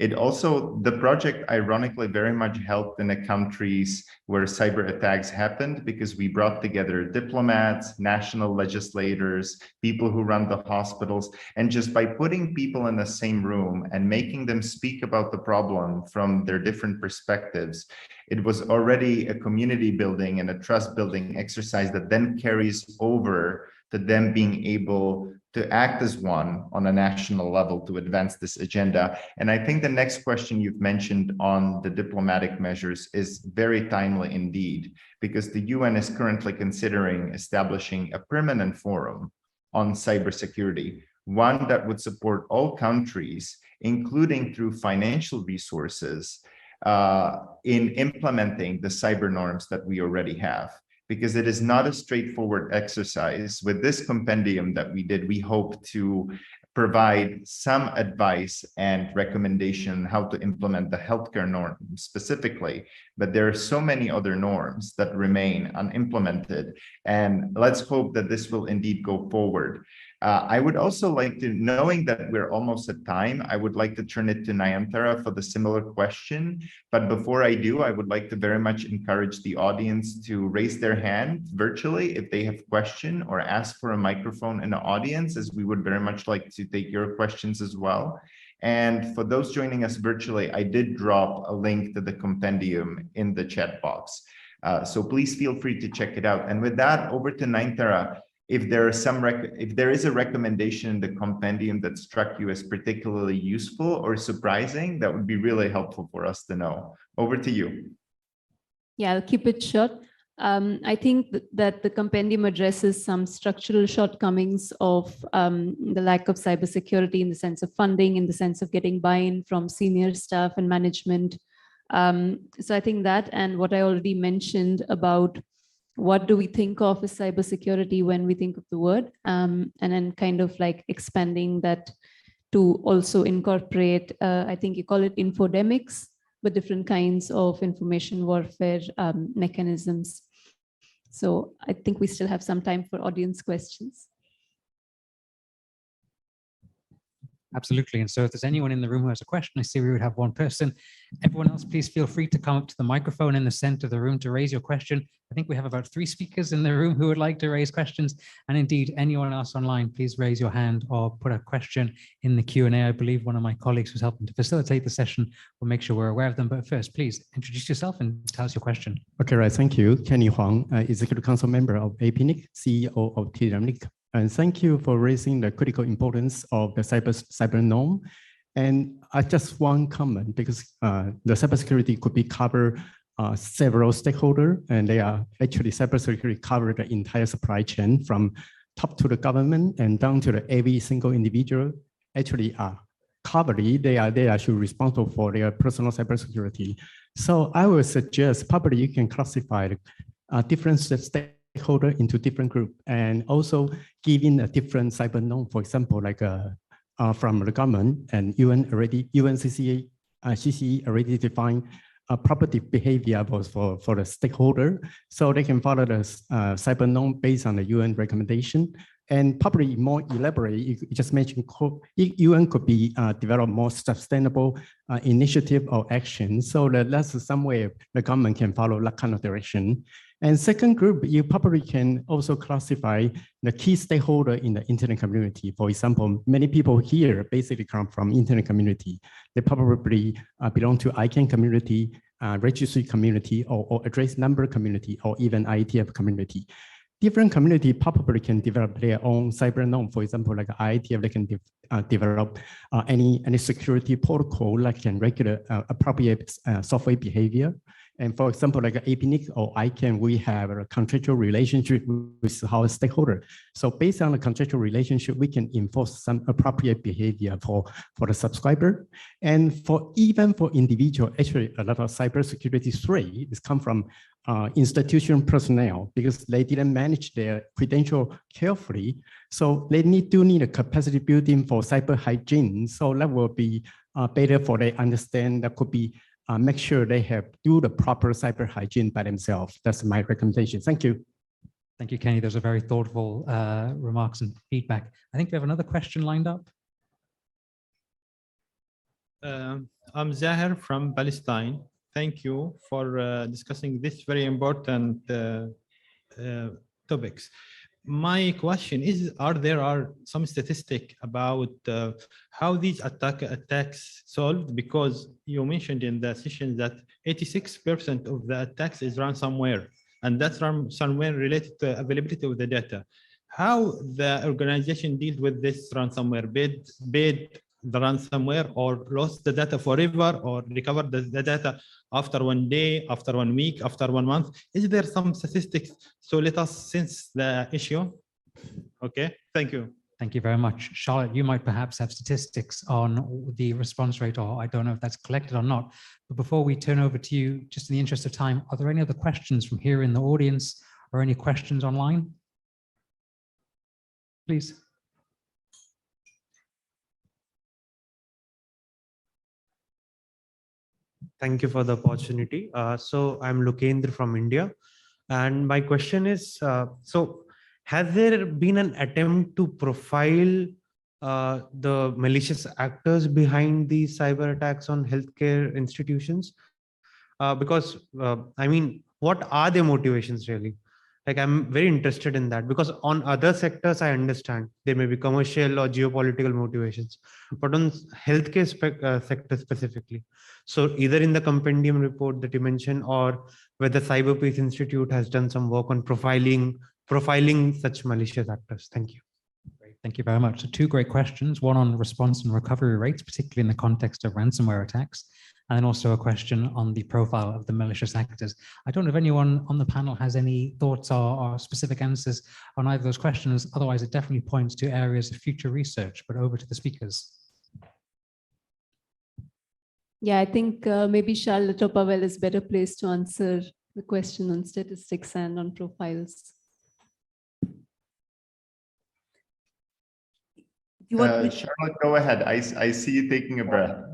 It also, the project ironically very much helped in the countries where cyber attacks happened, because we brought together diplomats, national legislators, people who run the hospitals, and just by putting people in the same room and making them speak about the problem from their different perspectives, it was already a community building and a trust building exercise that then carries over to them being able to act as one on a national level to advance this agenda. And I think the next question you've mentioned on the diplomatic measures is very timely indeed, because the UN is currently considering establishing a permanent forum on cybersecurity, one that would support all countries, including through financial resources, in implementing the cyber norms that we already have. Because it is not a straightforward exercise. With this compendium that we did, we hope to provide some advice and recommendation how to implement the healthcare norm specifically, but there are so many other norms that remain unimplemented, and let's hope that this will indeed go forward. I would also like to, knowing that we're almost at time, I would like to turn it to Nayantara for the similar question. But before I do, I would like to very much encourage the audience to raise their hand virtually if they have a question, or ask for a microphone in the audience, as we would very much like to take your questions as well. And for those joining us virtually, I did drop a link to the compendium in the chat box. So please feel free to check it out. And with that, over to Nayantara. If there is a recommendation in the compendium that struck you as particularly useful or surprising, that would be really helpful for us to know. Over to you. Yeah, I'll keep it short. I think that the compendium addresses some structural shortcomings of the lack of cybersecurity in the sense of funding, in the sense of getting buy-in from senior staff and management. So I think that, and what I already mentioned about what do we think of as cybersecurity when we think of the word, and then kind of like expanding that to also incorporate, I think you call it infodemics, but different kinds of information warfare mechanisms. So I think we still have some time for audience questions. Absolutely. And so if there's anyone in the room who has a question, I see we would have one person. Everyone else, please feel free to come up to the microphone in the center of the room to raise your question. I think we have about 3 speakers in the room who would like to raise questions. And indeed, anyone else online, please raise your hand or put a question in the Q&A. I believe one of my colleagues who's helping to facilitate the session will make sure we're aware of them. But first, please introduce yourself and tell us your question. Okay, right. Thank you. Kenny Huang, Executive Council Member of APrIGF, CEO of TWNIC. And thank you for raising the critical importance of the cyber norm. And I just one comment, because the cybersecurity could be covered several stakeholders, and they are actually cybersecurity cover the entire supply chain from top to the government and down to every single individual. Actually, covered. They are actually responsible for their personal cybersecurity. So I would suggest probably you can classify different stakeholder into different groups, and also giving a different cyber norm. For example, like from the government and UNCCE already defined property behavior for the stakeholder, so they can follow the cyber norm based on the UN recommendation. And probably more elaborate, you just mentioned UN could be develop more sustainable initiative or action, so that's some way the government can follow that kind of direction. And second group, you probably can also classify the key stakeholder in the internet community. For example, many people here basically come from internet community. They probably belong to ICANN community, registry community, or address number community, or even IETF community. Different community probably can develop their own cyber norm. For example, like IETF, they can develop any security protocol that can regulate appropriate software behavior. And for example, like APrIGF or ICANN, we have a contractual relationship with our stakeholder. So based on the contractual relationship, we can enforce some appropriate behavior for the subscriber. And even for individual, actually a lot of cybersecurity threat is come from institution personnel, because they didn't manage their credential carefully. So they do need a capacity building for cyber hygiene. So that will be better for they understand that could be make sure they have do the proper cyber hygiene by themselves. That's my recommendation. Thank you. Thank you, Kenny. Those are very thoughtful remarks and feedback. I think we have another question lined up. I'm Zahir from Palestine. Thank you for discussing this very important topics. My question is, there are some statistic about how these attacks solved? Because you mentioned in the session that 86% of the attacks is ransomware, and that's ransomware related to availability of the data. How the organization deals with this ransomware? Paid the ransomware, or lost the data forever, or recovered the data after 1 day, after 1 week, after 1 month? Is there some statistics? So let us sense the issue. Okay, thank you. Thank you very much. Charlotte, you might perhaps have statistics on the response rate, or I don't know if that's collected or not. But before we turn over to you, just in the interest of time, are there any other questions from here in the audience or any questions online? Please. Thank you for the opportunity. So I'm Lokendra from India. And my question is, so has there been an attempt to profile the malicious actors behind these cyber attacks on healthcare institutions? Because, I mean, what are their motivations really? Like, I'm very interested in that, because on other sectors, I understand there may be commercial or geopolitical motivations, but on healthcare sector specifically. So either in the compendium report that you mentioned, or whether CyberPeace Institute has done some work on profiling such malicious actors. Thank you. Great, thank you very much. So 2 great questions, one on response and recovery rates, particularly in the context of ransomware attacks, and then also a question on the profile of the malicious actors. I don't know if anyone on the panel has any thoughts or specific answers on either of those questions. Otherwise, it definitely points to areas of future research, but over to the speakers. Yeah, I think maybe Charlotte or Pavel is better placed to answer the question on statistics and on profiles. Charlotte, go ahead. I see you taking a breath.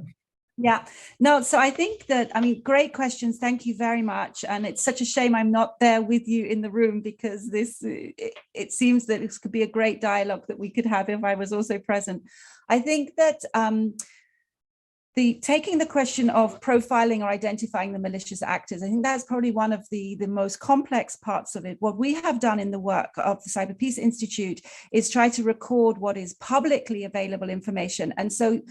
Yeah, no, so I think that, I mean, great questions. Thank you very much. And it's such a shame I'm not there with you in the room, because it seems that this could be a great dialogue that we could have if I was also present. I think that taking the question of profiling or identifying the malicious actors, I think that's probably one of the most complex parts of it. What we have done in the work of the CyberPeace Institute is try to record what is publicly available information. And so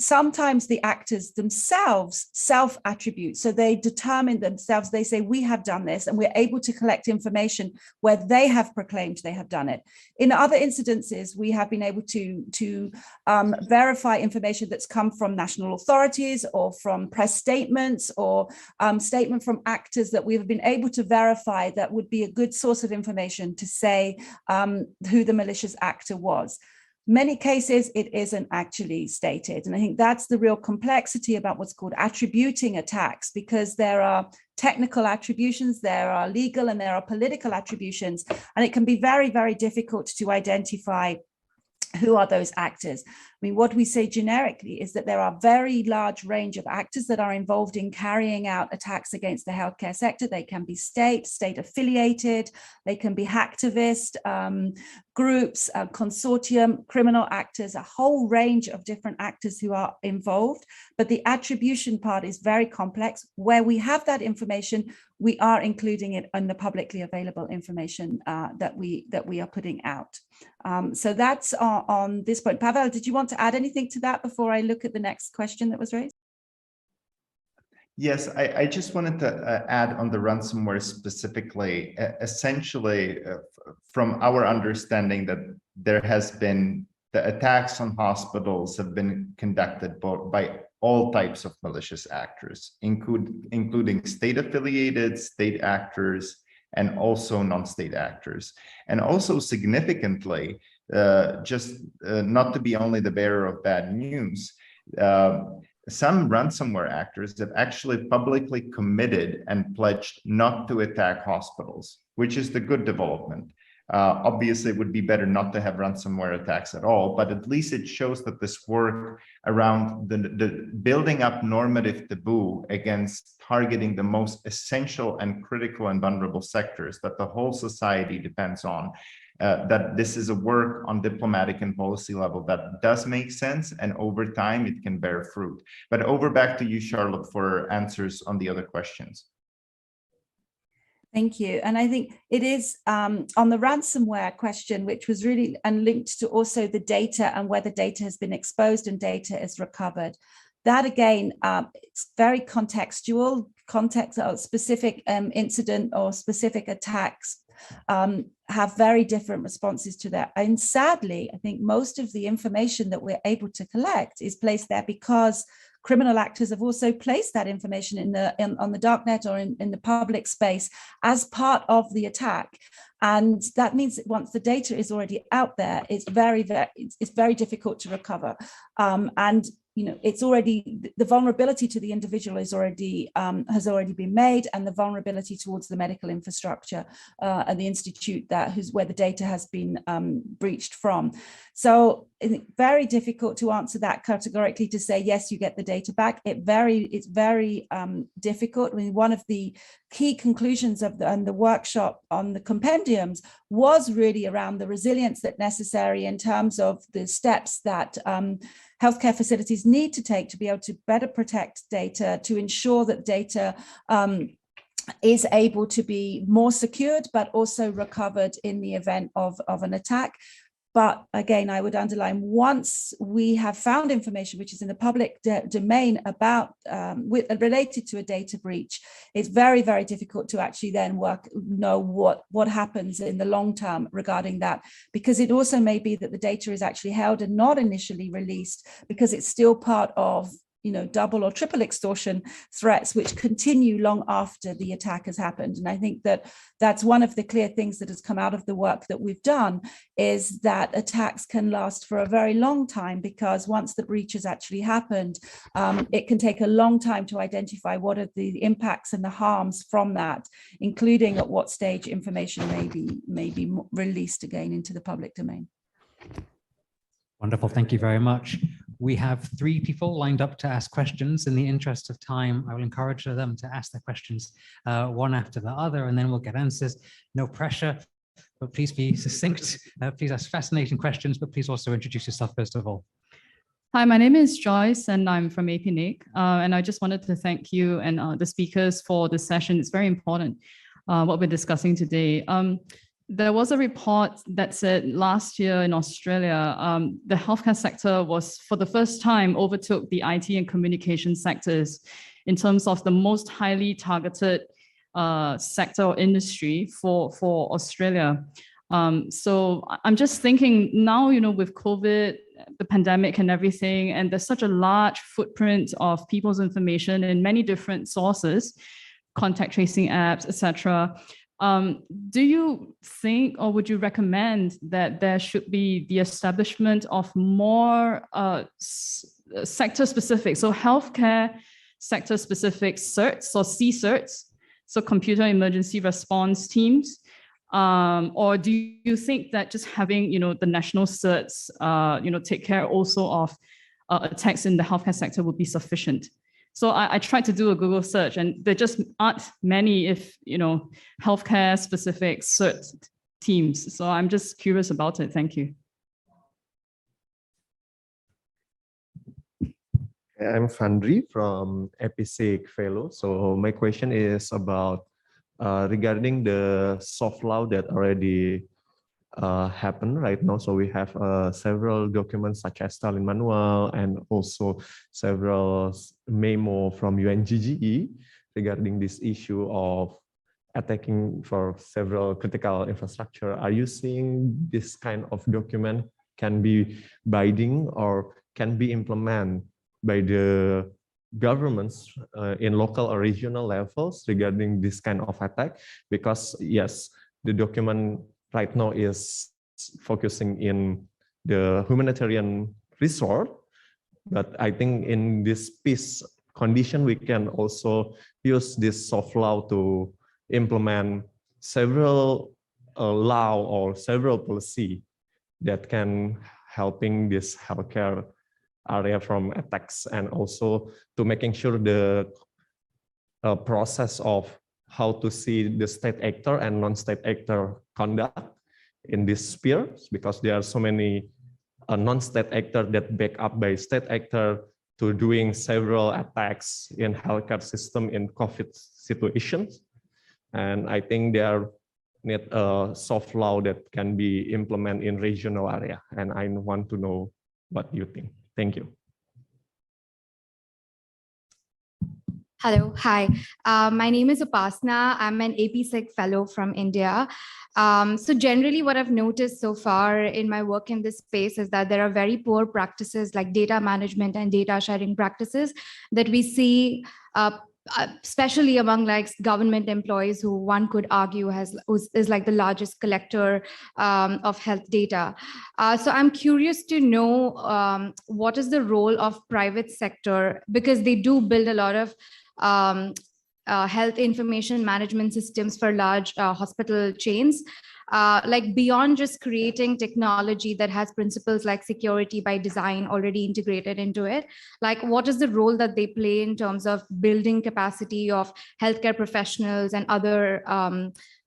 sometimes the actors themselves self-attribute. So they determine themselves, they say, we have done this, and we're able to collect information where they have proclaimed they have done it. In other incidences, we have been able to verify information that's come from national authorities or from press statements or statement from actors that we have been able to verify that would be a good source of information to say who the malicious actor was. Many cases, it isn't actually stated. And I think that's the real complexity about what's called attributing attacks, because there are technical attributions, there are legal, and there are political attributions. And it can be very, very difficult to identify who are those actors. I mean, what we say generically is that there are a very large range of actors that are involved in carrying out attacks against the healthcare sector. They can be state affiliated, they can be hacktivist groups, consortium, criminal actors, a whole range of different actors who are involved. But the attribution part is very complex. Where we have that information, we are including it in the publicly available information that we are putting out. So that's on this point. Pavel, did you want to add anything to that before I look at the next question that was raised? Yes, I just wanted to add on the ransomware specifically, essentially from our understanding that there has been, the attacks on hospitals have been conducted by all types of malicious actors, including state-affiliated, state actors, and also non-state actors. And also significantly, just not to be only the bearer of bad news, some ransomware actors have actually publicly committed and pledged not to attack hospitals, which is the good development. Obviously, it would be better not to have ransomware attacks at all, but at least it shows that this work around the building up normative taboo against targeting the most essential and critical and vulnerable sectors that the whole society depends on that this is a work on diplomatic and policy level that does make sense, and over time it can bear fruit. But over back to you, Charlotte, for answers on the other questions. Thank you. And I think it is on the ransomware question, which was really and linked to also the data and whether data has been exposed and data is recovered. That again, it's very contextual, specific incident or specific attacks have very different responses to that. And sadly, I think most of the information that we're able to collect is placed there because criminal actors have also placed that information on the darknet or in the public space as part of the attack. And that means that once the data is already out there, it's very difficult to recover. And it's already, the vulnerability to the individual is already has already been made, and the vulnerability towards the medical infrastructure and the institute where the data has been breached from. So it's very difficult to answer that categorically to say yes, you get the data back. It's very difficult. I mean, one of the key conclusions of the workshop on the compendiums was really around the resilience that's necessary in terms of the steps that healthcare facilities need to take to be able to better protect data, to ensure that data is able to be more secured, but also recovered in the event of an attack. But again, I would underline, once we have found information which is in the public domain about related to a data breach, it's very, very difficult to actually then know what happens in the long term regarding that, because it also may be that the data is actually held and not initially released because it's still part of double or triple extortion threats, which continue long after the attack has happened. And I think that that's one of the clear things that has come out of the work that we've done, is that attacks can last for a very long time, because once the breach has actually happened, it can take a long time to identify what are the impacts and the harms from that, including at what stage information may be released again into the public domain. Wonderful, thank you very much. We have 3 people lined up to ask questions. In the interest of time, I will encourage them to ask their questions one after the other, and then we'll get answers. No pressure, but please be succinct. Please ask fascinating questions, but please also introduce yourself first of all. Hi, my name is Joyce, and I'm from APrIGF. And I just wanted to thank you and the speakers for this session. It's very important what we're discussing today. There was a report that said last year in Australia, the healthcare sector was for the first time overtook the IT and communication sectors in terms of the most highly targeted sector or industry for Australia. So I'm just thinking now, with COVID, the pandemic and everything, and there's such a large footprint of people's information in many different sources, contact tracing apps, etc. Do you think, or would you recommend that there should be the establishment of more sector specific, so healthcare sector specific certs or C-certs, so computer emergency response teams? Or do you think that just having, the national certs, take care also of attacks in the healthcare sector would be sufficient? So I tried to do a Google search, and there just aren't many, healthcare specific cert teams. So I'm just curious about it. Thank you. I'm Fandri from APrIGF Fellow. So my question is about regarding the soft law that already happen right now. So we have several documents such as Stalin Manual and also several memo from UNGGE regarding this issue of attacking for several critical infrastructure. Are you seeing this kind of document can be binding or can be implemented by the governments in local or regional levels regarding this kind of attack? Because yes, the document right now is focusing in the humanitarian resort, but I think in this peace condition, we can also use this soft law to implement several law or several policy that can helping this healthcare area from attacks, and also to making sure the process of how to see the state actor and non-state actor conduct in this sphere, because there are so many non-state actors that back up by state actor to doing several attacks in healthcare system in COVID situations. And I think there need a soft law that can be implemented in regional area. And I want to know what you think. Thank you. Hello, hi. My name is Upasna. I'm an APsec fellow from India. So generally what I've noticed so far in my work in this space is that there are very poor practices like data management and data sharing practices that we see, especially among like government employees who one could argue is like the largest collector of health data. So I'm curious to know what is the role of private sector, because they do build a lot of health information management systems for large hospital chains, like beyond just creating technology that has principles like security by design already integrated into it. Like what is the role that they play in terms of building capacity of healthcare professionals and other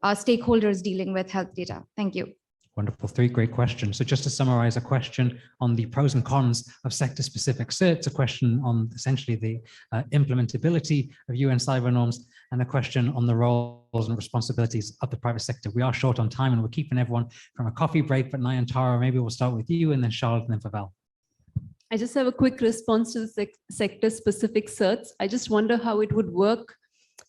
stakeholders dealing with health data? Thank you. Wonderful, 3 great questions. So just to summarize, a question on the pros and cons of sector-specific certs, a question on essentially the implementability of UN cyber norms, and a question on the roles and responsibilities of the private sector. We are short on time and we're keeping everyone from a coffee break, but Nayantara, maybe we'll start with you and then Charlotte and then Pavel. I just have a quick response to the sector-specific certs. I just wonder how it would work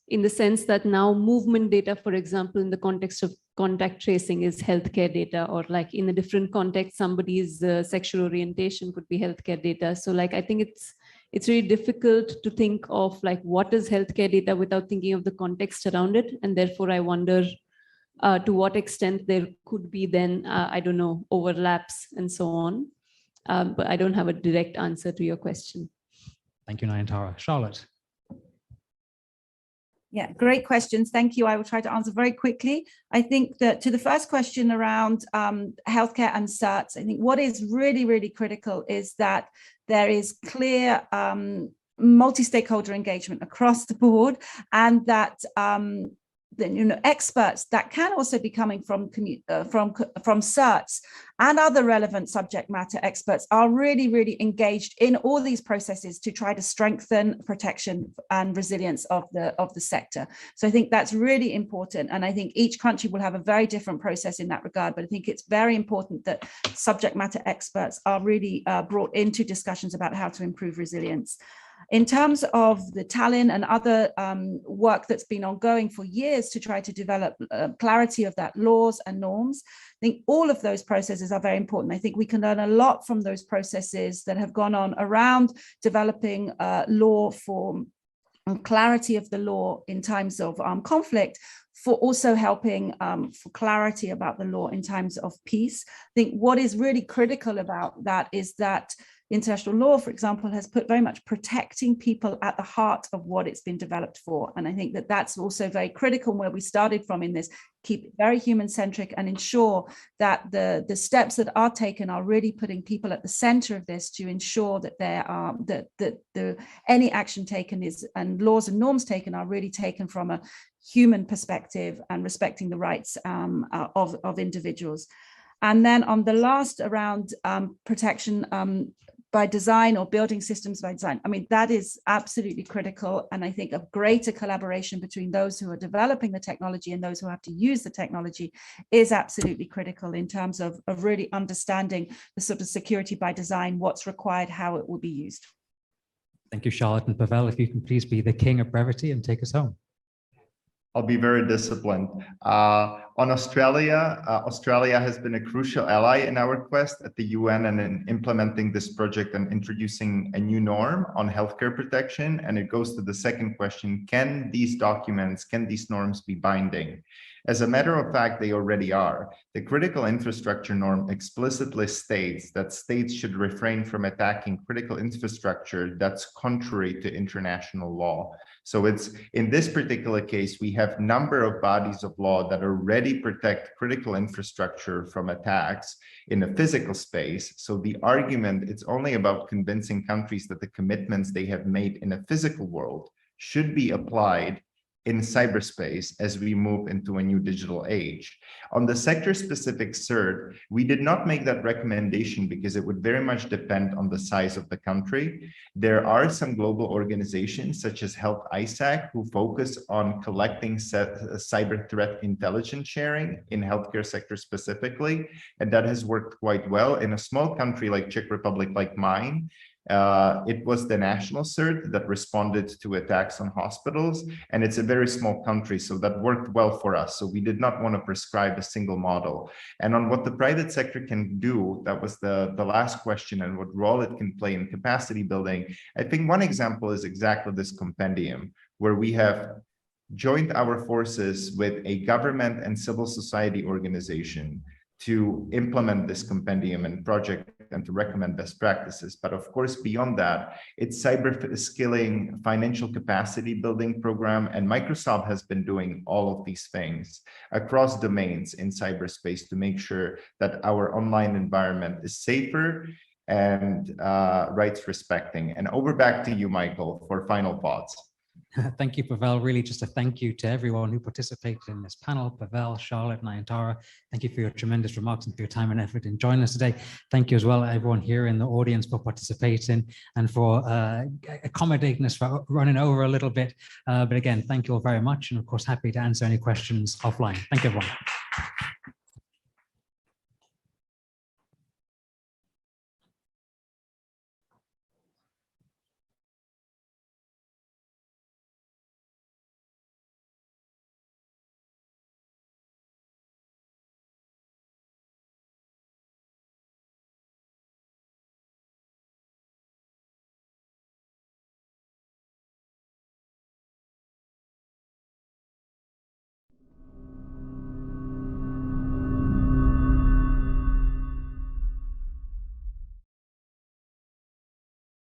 in the sense that now movement data, for example, in the context of contact tracing is healthcare data, or like in a different context, somebody's sexual orientation could be healthcare data. So like, I think it's really difficult to think of like what is healthcare data without thinking of the context around it. And therefore I wonder to what extent there could be then, I don't know, overlaps and so on. But I don't have a direct answer to your question. Thank you, Nayantara. Charlotte. Yeah, great questions. Thank you. I will try to answer very quickly. I think that to the first question around healthcare and certs, I think what is really, really critical is that there is clear multi-stakeholder engagement across the board, and that experts that can also be coming from certs and other relevant subject matter experts are really, really engaged in all these processes to try to strengthen protection and resilience of the sector. So I think that's really important. And I think each country will have a very different process in that regard. But I think it's very important that subject matter experts are really brought into discussions about how to improve resilience. In terms of the Tallinn and other work that's been ongoing for years to try to develop clarity of that laws and norms, I think all of those processes are very important. I think we can learn a lot from those processes that have gone on around developing law for clarity of the law in times of conflict, for also helping for clarity about the law in times of peace. I think what is really critical about that is that international law, for example, has put very much protecting people at the heart of what it's been developed for. And I think that that's also very critical where we started from in this, keep it very human-centric and ensure that the steps that are taken are really putting people at the center of this to ensure that there are any action taken is and laws and norms taken are really taken from a human perspective and respecting the rights of individuals. And then on the last around protection by design or building systems by design, I mean, that is absolutely critical. And I think a greater collaboration between those who are developing the technology and those who have to use the technology is absolutely critical in terms of really understanding the sort of security by design, what's required, how it will be used. Thank you, Charlotte. And Pavel, if you can please be the king of brevity and take us home. I'll be very disciplined. On Australia, Australia has been a crucial ally in our quest at the UN and in implementing this project and introducing a new norm on healthcare protection. And it goes to the second question, can these documents, can these norms be binding? As a matter of fact, they already are. The critical infrastructure norm explicitly states that states should refrain from attacking critical infrastructure that's contrary to international law. So it's in this particular case, we have a number of bodies of law that already protect critical infrastructure from attacks in a physical space. So the argument, it's only about convincing countries that the commitments they have made in a physical world should be applied in cyberspace as we move into a new digital age. On the sector-specific cert, we did not make that recommendation because it would very much depend on the size of the country. There are some global organizations such as Health ISAC who focus on collecting cyber threat intelligence sharing in healthcare sector specifically, and that has worked quite well. In a small country like Czech Republic, like mine, it was the national CERT that responded to attacks on hospitals, and it's a very small country, so that worked well for us. So we did not want to prescribe a single model. And on what the private sector can do, that was the last question, and what role it can play in capacity building. I think one example is exactly this compendium, where we have joined our forces with a government and civil society organization to implement this compendium and project and to recommend best practices. But of course, beyond that, it's cyber skilling, financial capacity building program, and Microsoft has been doing all of these things across domains in cyberspace to make sure that our online environment is safer and rights respecting. And over back to you, Michael, for final thoughts. Thank you, Pavel. Really just a thank you to everyone who participated in this panel. Pavel, Charlotte, Nayantara, thank you for your tremendous remarks and for your time and effort in joining us today. Thank you as well, everyone here in the audience, for participating and for accommodating us for running over a little bit. But again, thank you all very much. And of course, happy to answer any questions offline. Thank you, everyone.